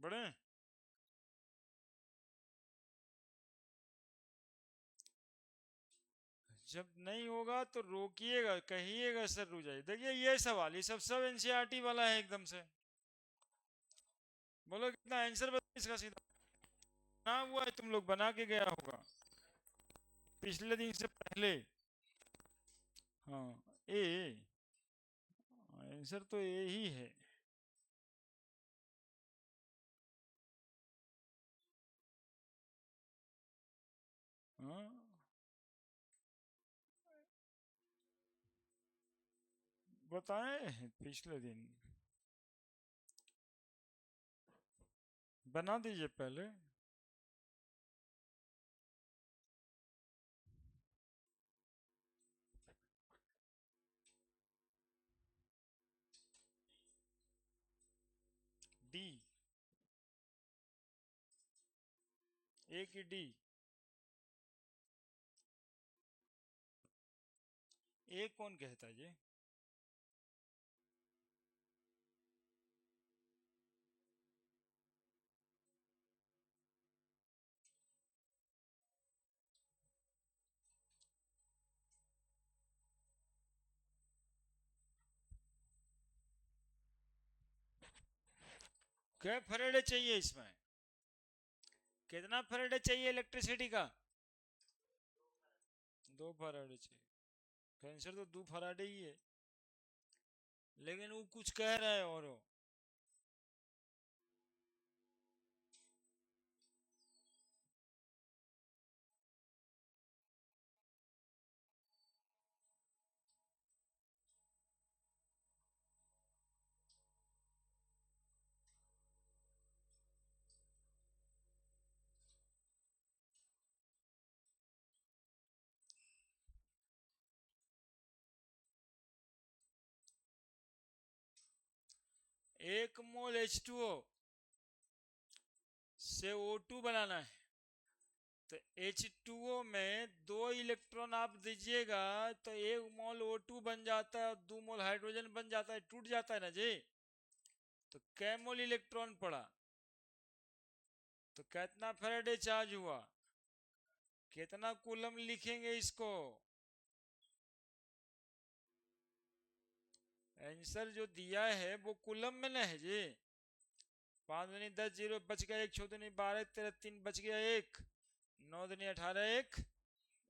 पढ़े? जब नहीं होगा तो रोकिएगा, कहिएगा सर रुक जाइए। देखिए ये सवाल, ये सब एनसीईआरटी वाला है एकदम से। बोलो कितना आंसर बताओ इसका सीधा। ना हुआ है, तुम लोग बना के गया होगा पिछले दिन से पहले। हाँ, ए, आंसर तो ए ही है। हाँ, बताए हैं पिछले दिन। बना दीजिए पहले। डी, ए की डी। ए कौन कहता है जी? क्या फराडे चाहिए इसमें? कितना फराडे चाहिए इलेक्ट्रिसिटी का? 2 फराडे चाहिए। आंसर तो 2 फराडे ही है, लेकिन वो कुछ कह रहा है और वो। एक मोल H2O से O2 बनाना है, तो H2O में 2 इलेक्ट्रॉन आप दीजिएगा तो 1 मोल O2 बन जाता है, 2 मोल हाइड्रोजन बन जाता है, टूट जाता है ना जी। तो कै मोल इलेक्ट्रॉन पड़ा, तो कितना फैराडे चार्ज हुआ, कितना कूलम लिखेंगे इसको? आंसर जो दिया है वो कूलम में ना है जी। 5 दूनी 10, 0 बच गया, 1 6 दूनी 12, 13 3 बच गया 1, 9 दूनी 18, 1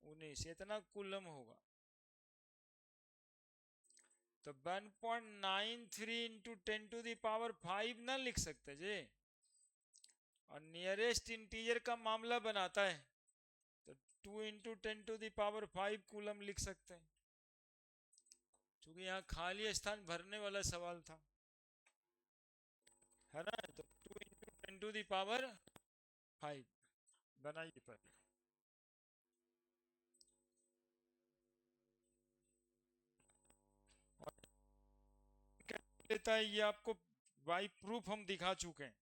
19, इतना कूलम होगा। तो 1.93 इंटू 10⁵ ना लिख सकते जी, और नियरेस्ट इंटीजर का मामला बनाता है तो 2 इंटू 10⁵ कूलम लिख सकते हैं, क्योंकि यहाँ खाली स्थान भरने वाला सवाल था, है ना। तो 2 इंटू 10⁵ बनाइए पहले। और क्या लेता है ये आपको बाई प्रूफ हम दिखा चुके हैं।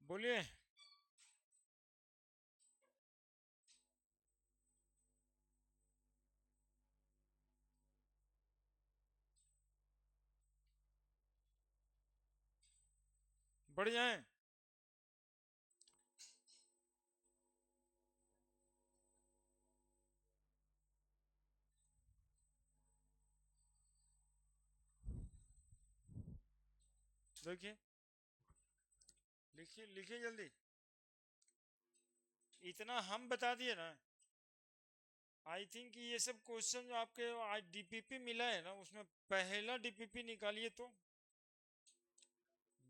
बोलिए। बढ़िया है। देखिए, लिखिए लिखिए जल्दी। इतना हम बता दिए ना। आई थिंक ये सब क्वेश्चन जो आपके आज डीपीपी मिला है ना, उसमें पहला डीपीपी निकालिए तो।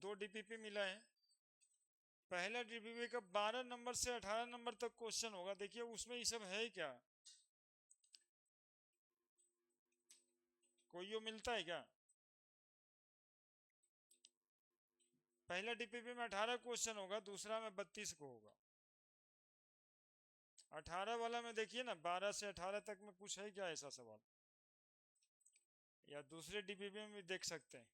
दो डीपीपी मिला है। पहला डीपीपी का 12 नंबर से 18 नंबर तक क्वेश्चन होगा। देखिए उसमें ये सब है क्या, कोई यो मिलता है क्या? पहला डीपीपी में 18 क्वेश्चन होगा, दूसरा में 32 को होगा। 18 वाला में देखिए ना, 12 से 18 तक में कुछ है क्या ऐसा सवाल, या दूसरे डीपीपी में भी देख सकते हैं,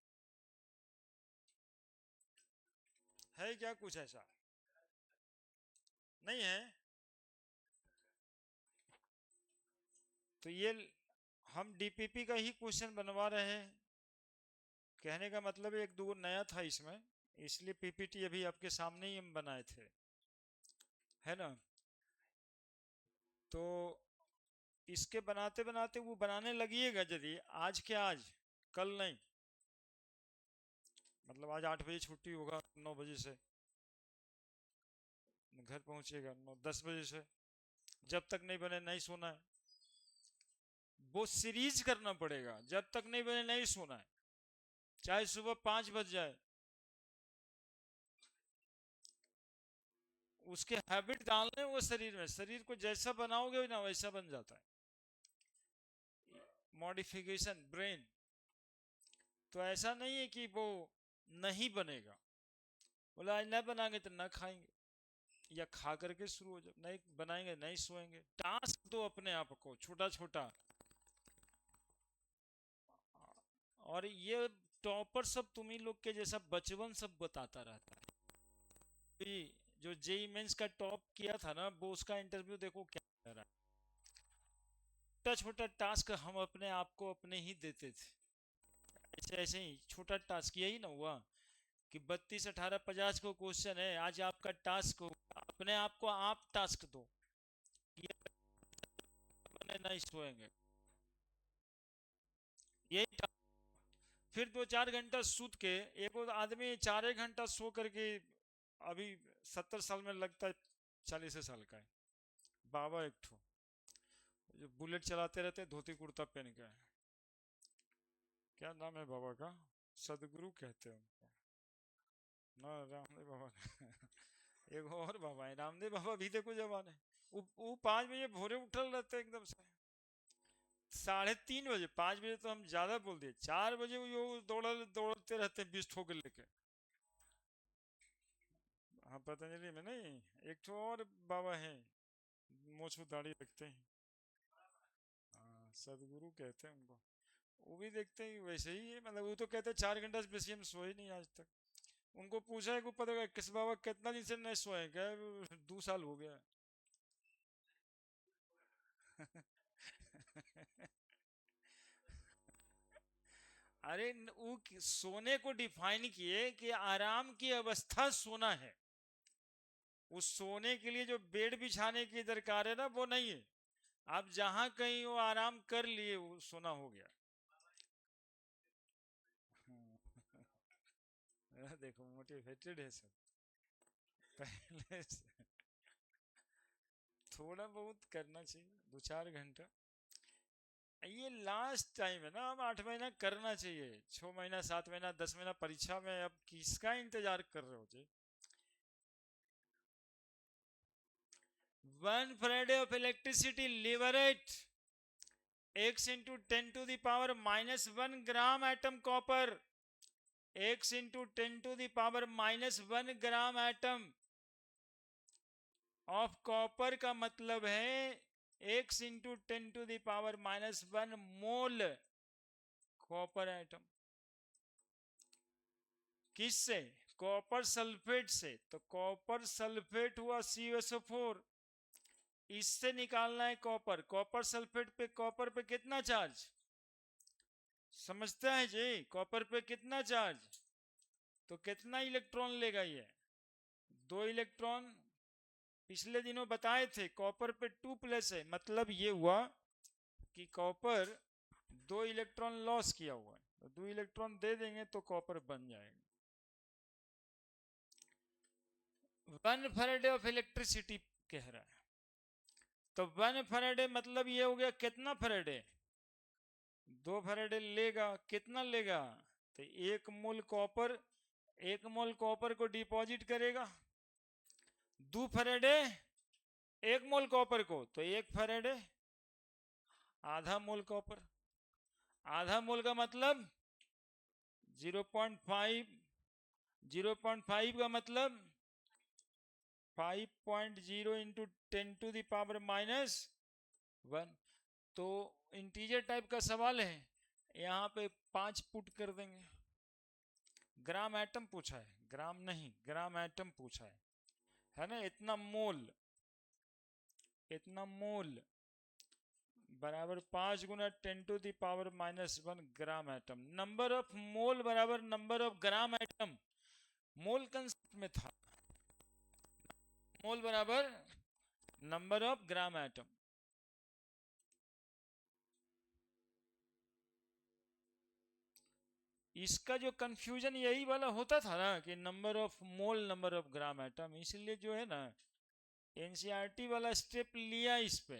है क्या कुछ ऐसा? नहीं है। तो ये हम डीपीपी का ही क्वेश्चन बनवा रहे हैं। कहने का मतलब एक दो नया था इसमें, इसलिए पीपीटी अभी आपके सामने ही हम बनाए थे, है ना। तो इसके बनाते बनाते वो बनाने लगिएगा यदि, आज के आज, कल नहीं। मतलब आज 8 बजे छुट्टी होगा, 9 बजे से घर पहुंचेगा, 9 10 बजे से, जब तक नहीं बने नहीं सोना है। वो सीरीज करना पड़ेगा, जब तक नहीं बने नहीं सोना है, चाहे सुबह 5 बज जाए। उसके हैबिट डालने वो शरीर में, शरीर को जैसा बनाओगे ना वैसा बन जाता है। Modification brain. तो ऐसा नहीं है कि वो नहीं बनेगा, बोला आज न बनाएंगे तो न खाएंगे, या खा करके शुरू हो जाए, नहीं बनाएंगे नहीं सोएंगे। टास्क दो अपने आप को छोटा छोटा। और ये टॉपर सब तुम्ही लोग के जैसा बचपन सब बताता रहता है। भी जो जेई मेंस का टॉप किया था ना, वो उसका इंटरव्यू देखो क्या कर रहा है। छोटा छोटा टास्क हम अपने आप को अपने ही देते थे। ऐसे ऐसे ही छोटा टास्क यही ना हुआ कि 32 18 50 को क्वेश्चन है, आज आपका टास्क हो, अपने आप को आप टास्क दो, ये बने नहीं सोएंगे, यही टास्क। फिर 2 4 घंटा सूत के, एक और आदमी 4 1 घंटा सो करके अभी 70 साल में लगता है 40 साल का है। बाबा एक ठो जो बुलेट चलाते रहते, धोती कुर्ता पहन के, क्या नाम है बाबा का? सदगुरु कहते हैं उनको ना, रामदेव बाबा एक और बाबा है रामदेव बाबा भी, देखो जवान है। वो 5 बजे भोरे उठल रहते एकदम से, 3:30 बजे, 5 बजे तो हम ज्यादा बोल दिए, 4 बजे वो दौड़ते रहते हैं 20 ठोके लेके। हाँ पतंजलि में नहीं, एक ठो और बाबा है, मोछ दाढ़ी रखते हैं। हाँ सदगुरु कहते हैं उनको। वो भी देखते हैं वैसे ही है, मतलब वो तो कहते हैं 4 घंटा से बेसी हम सोए नहीं आज तक। उनको पूछा है कि पता है किस बाबा कितना दिन से नहीं सोए, क्या 2 साल हो गया। अरे वो सोने को डिफाइन किए कि आराम की अवस्था सोना है। उस सोने के लिए जो बेड बिछाने की दरकार है ना, वो नहीं है। आप जहां कहीं वो आराम कर लिए वो सोना हो गया। देखो मोटिवेटेड है सब पहले से। थोड़ा बहुत करना चाहिए, 2 4 घंटा। ये लास्ट टाइम है ना, अब 8 महीना करना चाहिए, 6 महीना 7 महीना 10 महीना परीक्षा में अब किसका इंतजार कर रहे हो जी? 1 Faraday of electricity liberate x × 10⁻⁻1 atom copper, x × 10⁻⁻1 atom of copper का मतलब है x × 10⁻⁻1 मोल कॉपर एटम। किससे? कॉपर सल्फेट से, तो कॉपर सल्फेट हुआ CuSO4, इससे निकालना है कॉपर। कॉपर सल्फेट पे कॉपर पे कितना चार्ज समझते हैं जी? कॉपर पे कितना चार्ज, तो कितना इलेक्ट्रॉन लेगा ये? 2 इलेक्ट्रॉन। पिछले दिनों बताए थे कॉपर पे 2+ है, मतलब ये हुआ कि कॉपर 2 इलेक्ट्रॉन लॉस किया हुआ है, तो 2 इलेक्ट्रॉन दे देंगे तो कॉपर बन जाएगा। 1 फैराडे ऑफ इलेक्ट्रिसिटी कह रहा है, तो 1 फैराडे मतलब ये हो गया कितना फैराडे? 2 फैराडे लेगा। कितना लेगा? तो 1 मोल कॉपर, 1 मोल कॉपर को डिपॉजिट करेगा। 2 फैराडे 1 मोल कॉपर को, तो 1 फैराडे आधा मोल कॉपर। आधा मोल का मतलब 0.5, 0.5 का मतलब 5.0 इंटू 10⁻⁻1। तो इंटीजर टाइप का सवाल है, यहाँ पे 5 पुट कर देंगे। ग्राम एटम पूछा है, ग्राम नहीं, ग्राम एटम पूछा है ना। इतना मोल, इतना मोल बराबर 5 गुना 10⁻⁻1 gram atom. Number of mole बराबर number of gram atom, mole concept में था। मोल बराबर नंबर ऑफ ग्राम एटम। इसका जो कंफ्यूजन यही वाला होता था ना कि number of mole number of gram atom, इसलिए जो है ना एनसीईआरटी वाला स्टेप लिया इस पे।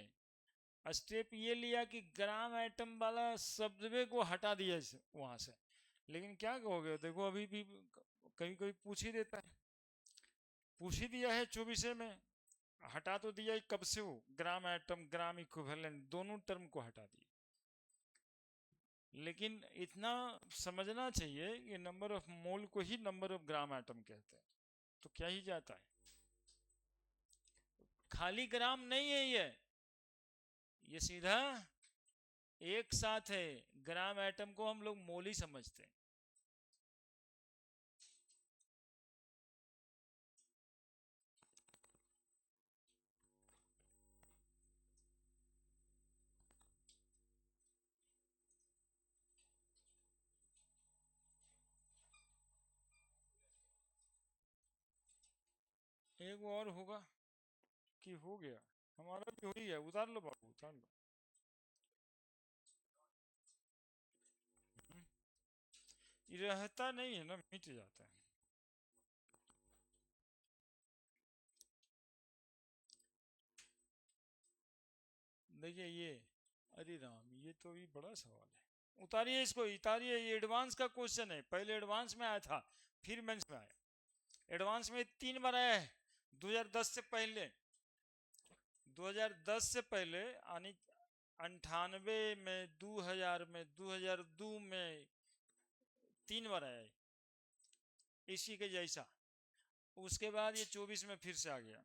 स्टेप ये लिया कि ग्राम एटम वाला शब्द को हटा दिया वहां से। लेकिन क्या कहोगे, देखो अभी भी कहीं कोई पूछ ही देता है, पूछ ही दिया है 24 में, हटा तो दिया ही कब से, वो ग्राम एटम ग्राम इक्विवेलेंट दोनों टर्म को हटा दिया। लेकिन इतना समझना चाहिए कि नंबर ऑफ मोल को ही नंबर ऑफ ग्राम एटम कहते हैं, तो क्या ही जाता है। खाली ग्राम नहीं है ये सीधा एक साथ है। ग्राम एटम को हम लोग मोल ही समझते हैं। एक और होगा कि हो गया, हमारा भी हो ही है। उतार लो बाबू, उतार लो। ये रहता नहीं है ना, मिट जाता है। देखिए ये, अरे राम, ये तो भी बड़ा सवाल है। उतारिए इसको, उतारिए। ये एडवांस का क्वेश्चन है, पहले एडवांस में आया था, फिर मेंस में आया। एडवांस में 3 बार आया है 2010 से पहले। 2010 से पहले यानी 98 में, 2000 में, 2002 में 3 बार आया है इसी के जैसा। उसके बाद ये 24 में फिर से आ गया।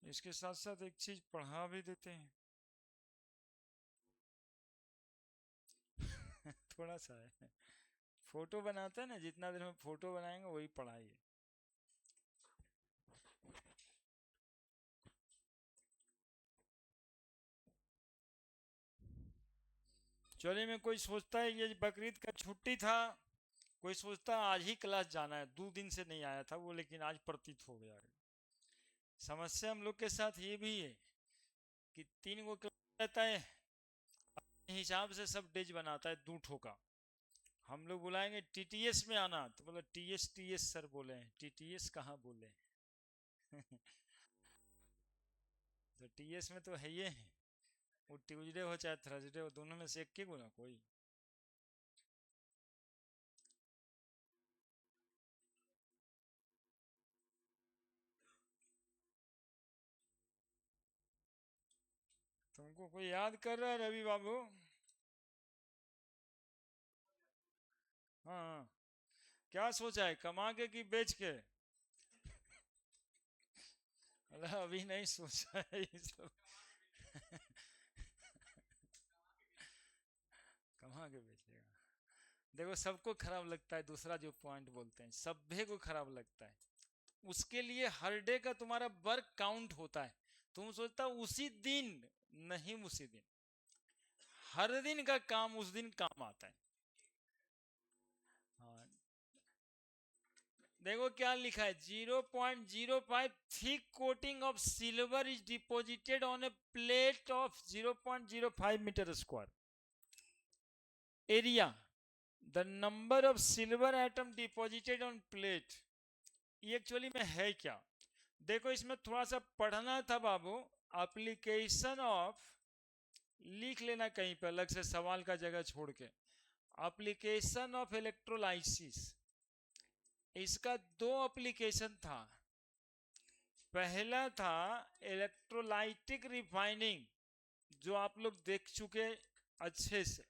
इसके साथ साथ एक चीज पढ़ा भी देते हैं। थोड़ा सा है, फोटो बनाते हैं ना, जितना देर में फोटो बनाएंगे वही पढ़ाई है। चलिए, में कोई सोचता है ये बकरीद का छुट्टी था, कोई सोचता है आज ही क्लास जाना है, 2 दिन से नहीं आया था वो, लेकिन आज प्रतीत हो गया है। समस्या हम लोग के साथ ये भी है कि 3 गो क्लास रहता है, हिसाब से सब डेज बनाता है 2 ठो का। हम लोग बुलाएंगे टीटीएस में आना, तो बोला टीएस टीएस सर बोले हैं, टीटीएस कहाँ बोले। तो टीएस में तो है ये है, वो ट्यूजडे हो चाहे थर्सडे हो, दोनों में से एक के गुना कोई। तुमको कोई याद कर रहा है रवि बाबू? हाँ, क्या सोचा है, कमा के कि बेच के? मतलब अभी नहीं सोचा है ये सब। कहाँ के बेचेगा? देखो सबको खराब लगता है, दूसरा जो पॉइंट बोलते हैं सभ्य को खराब लगता है। उसके लिए हर डे का तुम्हारा वर्क काउंट होता है। तुम सोचता उसी दिन, नहीं उसी दिन, हर दिन का काम उस दिन काम आता है। हाँ, देखो क्या लिखा है, 0.05 thick coating of silver is deposited on a plate of 0.05 metre square area, the number of silver atom deposited on plate. ये एक्चुअली में है क्या? देखो इसमें थोड़ा सा पढ़ना था बाबू। एप्लीकेशन ऑफ, लिख लेना कहीं पर अलग से सवाल का जगह छोड़ के, एप्लीकेशन ऑफ इलेक्ट्रोलाइसिस। इसका दो एप्लीकेशन था। पहला था इलेक्ट्रोलाइटिक रिफाइनिंग, जो आप लोग देख चुके अच्छे से,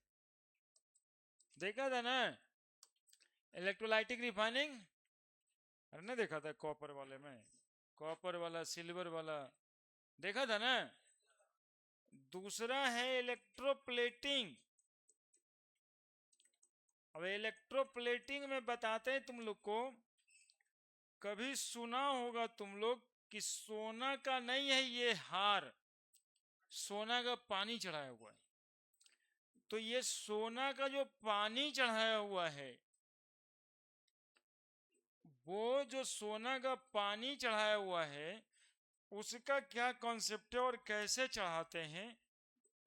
देखा था ना इलेक्ट्रोलाइटिक रिफाइनिंग? अरे नहीं देखा था कॉपर वाले में, कॉपर वाला सिल्वर वाला देखा था ना। दूसरा है इलेक्ट्रोप्लेटिंग। अब इलेक्ट्रोप्लेटिंग में बताते हैं तुम लोग को, कभी सुना होगा तुम लोग कि सोना का नहीं है ये हार, सोना का पानी चढ़ाया हुआ है। तो ये सोना का जो पानी चढ़ाया हुआ है, वो जो सोना का पानी चढ़ाया हुआ है, उसका क्या कॉन्सेप्ट है और कैसे चढ़ाते हैं,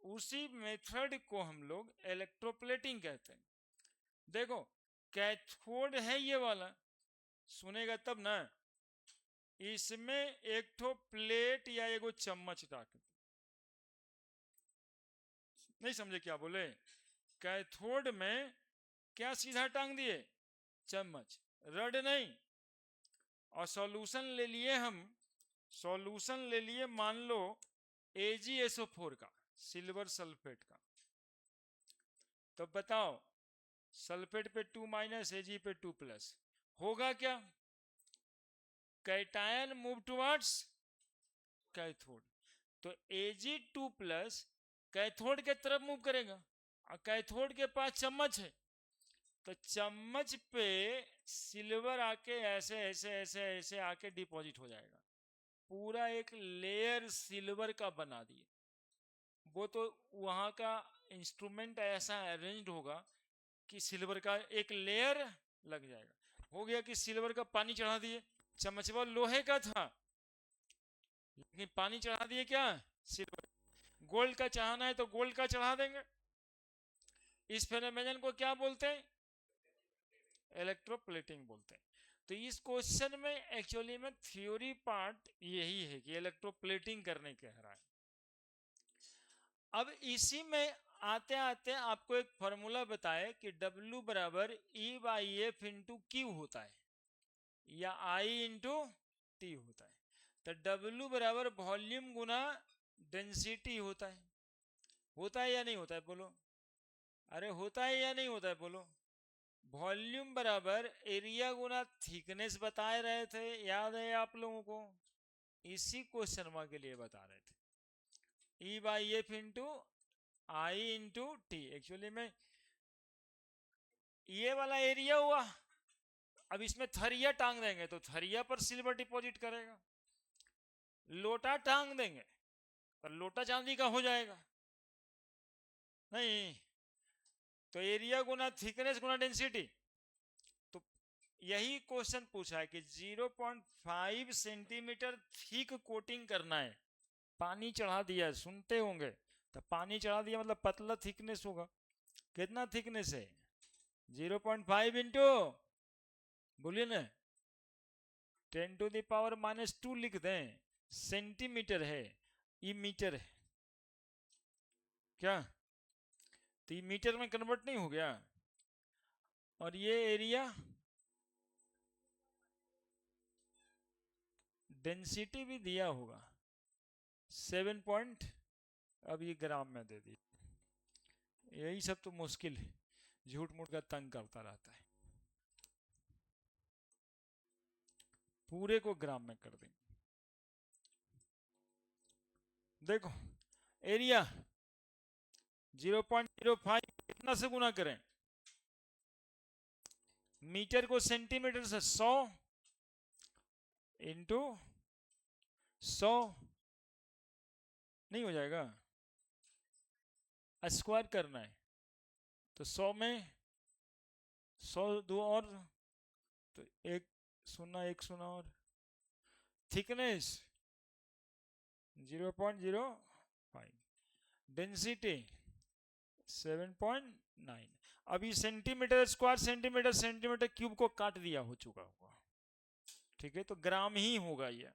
उसी मेथड को हम लोग इलेक्ट्रोप्लेटिंग कहते हैं। देखो कैथोड है ये वाला, सुनेगा तब ना। इसमें एक ठो प्लेट या एगो चम्मच डाल, नहीं समझे क्या बोले? कैथोड में क्या सीधा टांग दिए? चम्मच, रड नहीं। और सॉल्यूशन ले लिए हम, सॉल्यूशन ले लिए मान लो AgSO4 का, सिल्वर सल्फेट का। तो बताओ सल्फेट पे 2- Ag पे 2+, होगा क्या? कैटायन मूव टुवर्ड्स कैथोड, तो Ag2+ कैथोड के तरफ मूव करेगा, और कैथोड के पास चम्मच है, तो चम्मच पे सिल्वर आके ऐसे ऐसे ऐसे ऐसे आके डिपॉजिट हो जाएगा। पूरा एक लेयर सिल्वर का बना दिए। वो तो वहां का इंस्ट्रूमेंट ऐसा अरेंज्ड होगा कि सिल्वर का एक लेयर लग जाएगा। हो गया कि सिल्वर का पानी चढ़ा दिए, चम्मचवा लोहे का था लेकिन पानी चढ़ा दिए क्या? सिल्वर। गोल्ड का चढ़ाना है तो गोल्ड का चढ़ा देंगे। इस फेनोमेनन को क्या बोलते हैं? इलेक्ट्रोप्लेटिंग बोलते हैं। तो इस क्वेश्चन में एक्चुअली में थ्योरी पार्ट यही है कि इलेक्ट्रोप्लेटिंग करने कह रहा है। अब इसी में आते आते आपको एक फॉर्मूला बताए कि W बराबर E/F इंटू क्यू होता है, या I इंटू टी होता है। तो W बराबर वॉल्यूम गुना डेंसिटी होता है। होता है या नहीं होता है बोलो? अरे होता है या नहीं होता है बोलो? वॉल्यूम बराबर एरिया गुना थिकनेस बता रहे थे, याद है आप लोगों को? इसी क्वेश्चन मार्क के लिए बता रहे थे, E/F into I into T. Actually में ये वाला एरिया हुआ, अब इसमें थरिया टांग देंगे तो थरिया पर सिल्वर डिपॉजिट करेगा, लोटा टांग देंगे पर लोटा चांदी का हो जाएगा नहीं। तो एरिया गुना थिकनेस गुना डेंसिटी। तो यही क्वेश्चन पूछा है कि 0.5 सेंटीमीटर थिक कोटिंग करना है, पानी चढ़ा दिया है, सुनते होंगे। तो पानी चढ़ा दिया मतलब पतला थिकनेस होगा। कितना थिकनेस है? 0.5 इंटू, बोलिए ना, 10⁻⁻² लिख दें। सेंटीमीटर है, ये मीटर है क्या? तो ये मीटर में कन्वर्ट नहीं हो गया? और ये एरिया, डेंसिटी भी दिया होगा 7 पॉइंट, अब ये ग्राम में दे दी। यही सब तो मुश्किल है, झूठ मूठ का तंग करता रहता है। पूरे को ग्राम में कर देंगे। देखो एरिया 0.05 कितना से गुना करें, मीटर को सेंटीमीटर से 100 इंटू 100 नहीं हो जाएगा, स्क्वायर करना है तो 100 में 100 दो और तो एक शून्य और थिकनेस 0.05, डेंसिटी 7.9। अभी centimetre square centimetre centimetre cube को काट दिया हो चुका होगा, ठीक है, तो ग्राम ही होगा ये।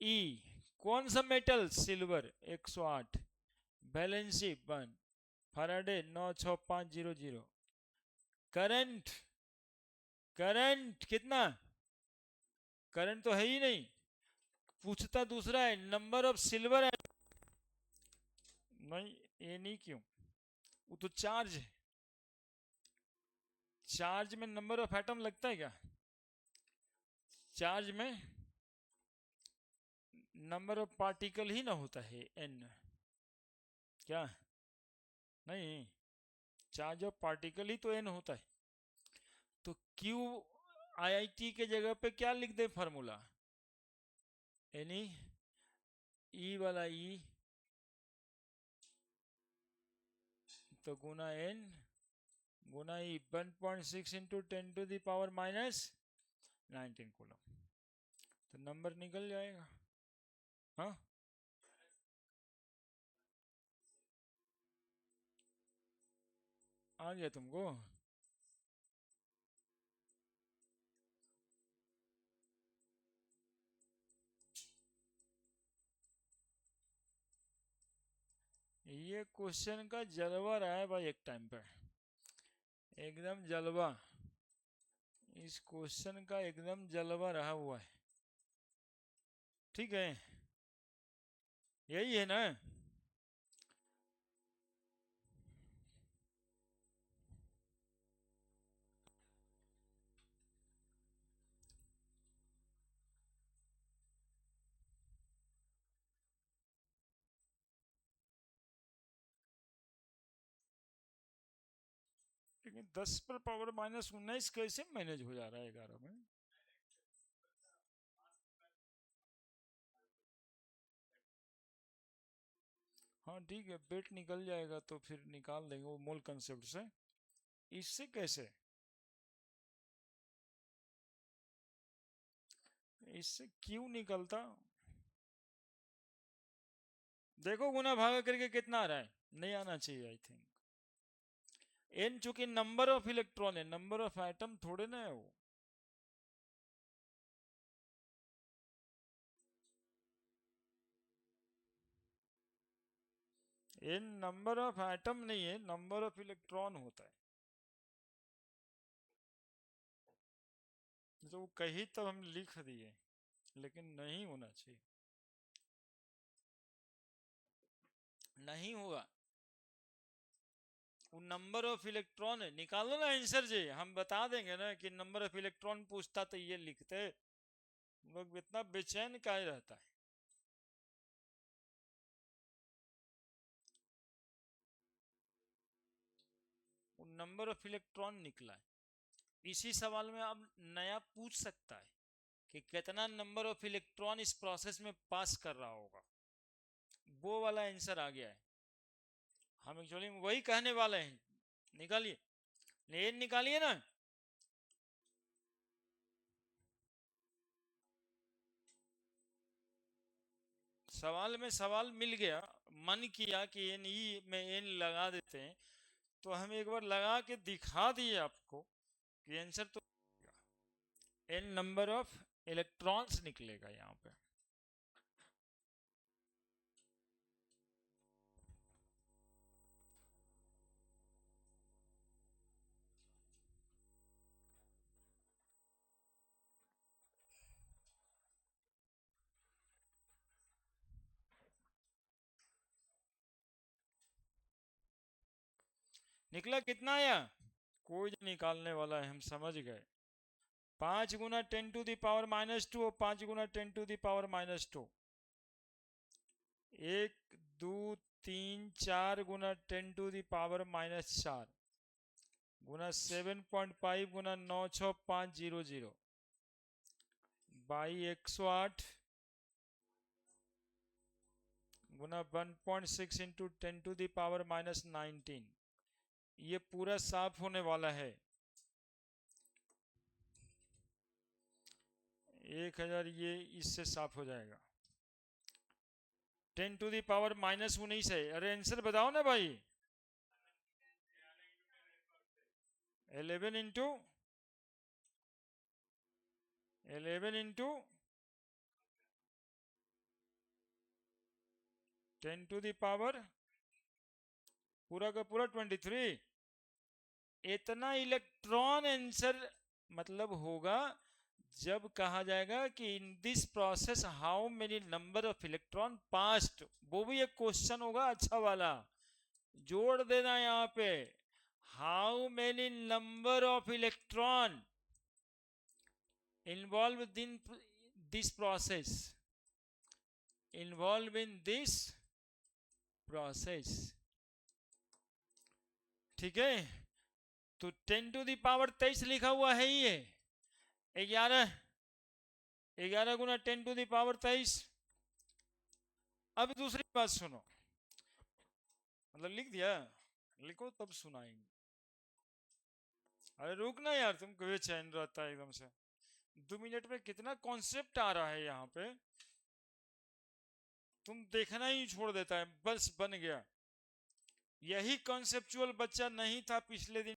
ई कौन सा metal, silver 108, valency 1, Faraday 96500, current current कितना, करंट तो है ही नहीं, पूछता दूसरा है नंबर ऑफ सिल्वर है, नहीं ये नहीं, क्यों, वो तो चार्ज है, चार्ज में नंबर ऑफ एटम लगता है क्या, चार्ज में नंबर ऑफ पार्टिकल ही ना होता है एन, क्या, नहीं, चार्ज ऑफ पार्टिकल ही तो एन होता है, तो क्यू आईआईटी के जगह पे क्या लिख दे फार्मूला, एनी ई वाला ई तो गुना एन गुना ई 1.6 इंटू 10⁻⁻19 कूलम, तो नंबर निकल जाएगा। हाँ आ गया तुमको, ये क्वेश्चन का जलवा रहा है भाई, एक टाइम पे एकदम जलवा, इस क्वेश्चन का एकदम जलवा रहा हुआ है, ठीक है, यही है ना। लेकिन 10 पर पावर -19 कैसे मैनेज हो जा रहा है 11 में, हाँ ठीक है, बेट निकल जाएगा तो फिर निकाल देंगे वो मोल कंसेप्ट से, इससे कैसे, इससे क्यों निकलता, देखो गुना भागा करके कितना आ रहा है, नहीं आना चाहिए आई थिंक, एन चूंकि नंबर ऑफ इलेक्ट्रॉन है, नंबर ऑफ एटम थोड़े ना है वो, एन नंबर ऑफ एटम नहीं है, नंबर ऑफ इलेक्ट्रॉन होता है, जो कही तब हम लिख दिए, लेकिन नहीं होना चाहिए, नहीं होगा, वो नंबर ऑफ इलेक्ट्रॉन है, निकालो ना आंसर जी, हम बता देंगे ना कि नंबर ऑफ इलेक्ट्रॉन पूछता तो ये लिखते, लोग इतना बेचैन काहे रहता है, वो नंबर ऑफ इलेक्ट्रॉन निकला है, इसी सवाल में अब नया पूछ सकता है कि कितना नंबर ऑफ इलेक्ट्रॉन इस प्रोसेस में पास कर रहा होगा, वो वाला आंसर आ गया है, हम एक्चुअली वही कहने वाले हैं, निकालिए, ये निकालिए ना, सवाल में सवाल मिल गया, मन किया कि एन ई में एन लगा देते हैं, तो हम एक बार लगा के दिखा दिए आपको कि आंसर तो एन नंबर ऑफ इलेक्ट्रॉन्स निकलेगा यहाँ पे, निकला कितना आया, कोई नहीं निकालने वाला है, हम समझ गए, 5 गुना 10⁻⁻² और 5 गुना 10⁻⁻², 1 2 3 4 गुना 10⁻⁻⁴ गुना 7.5 गुना 96500 बाई 108 गुना 1.6 इंटू 10⁻⁻19। ये पूरा साफ होने वाला है 1000। ये इससे साफ हो जाएगा 10⁻⁻19 है। अरे आंसर बताओ ना भाई। 11 इंटू 10⁻, पूरा का पूरा 23। इतना इलेक्ट्रॉन आंसर मतलब होगा जब कहा जाएगा कि in this process how many number of electron past. वो भी एक क्वेश्चन होगा अच्छा वाला, जोड़ देना यहाँ पे। How many number of electron involved in this process, involved in this process। ठीक है, तो 10⁻23 लिखा हुआ है ये 11 गुना 10⁻23। अब दूसरी बात सुनो, मतलब लिख दिया, लिखो तब सुनाएंगे। अरे रुकना यार, तुम क्यों चैन रहता है एकदम से। 2 मिनट में कितना कॉन्सेप्ट आ रहा है यहाँ पे, तुम देखना ही छोड़ देता है। बस बन गया। यही कॉन्सेप्चुअल बच्चा नहीं था पिछले दिन।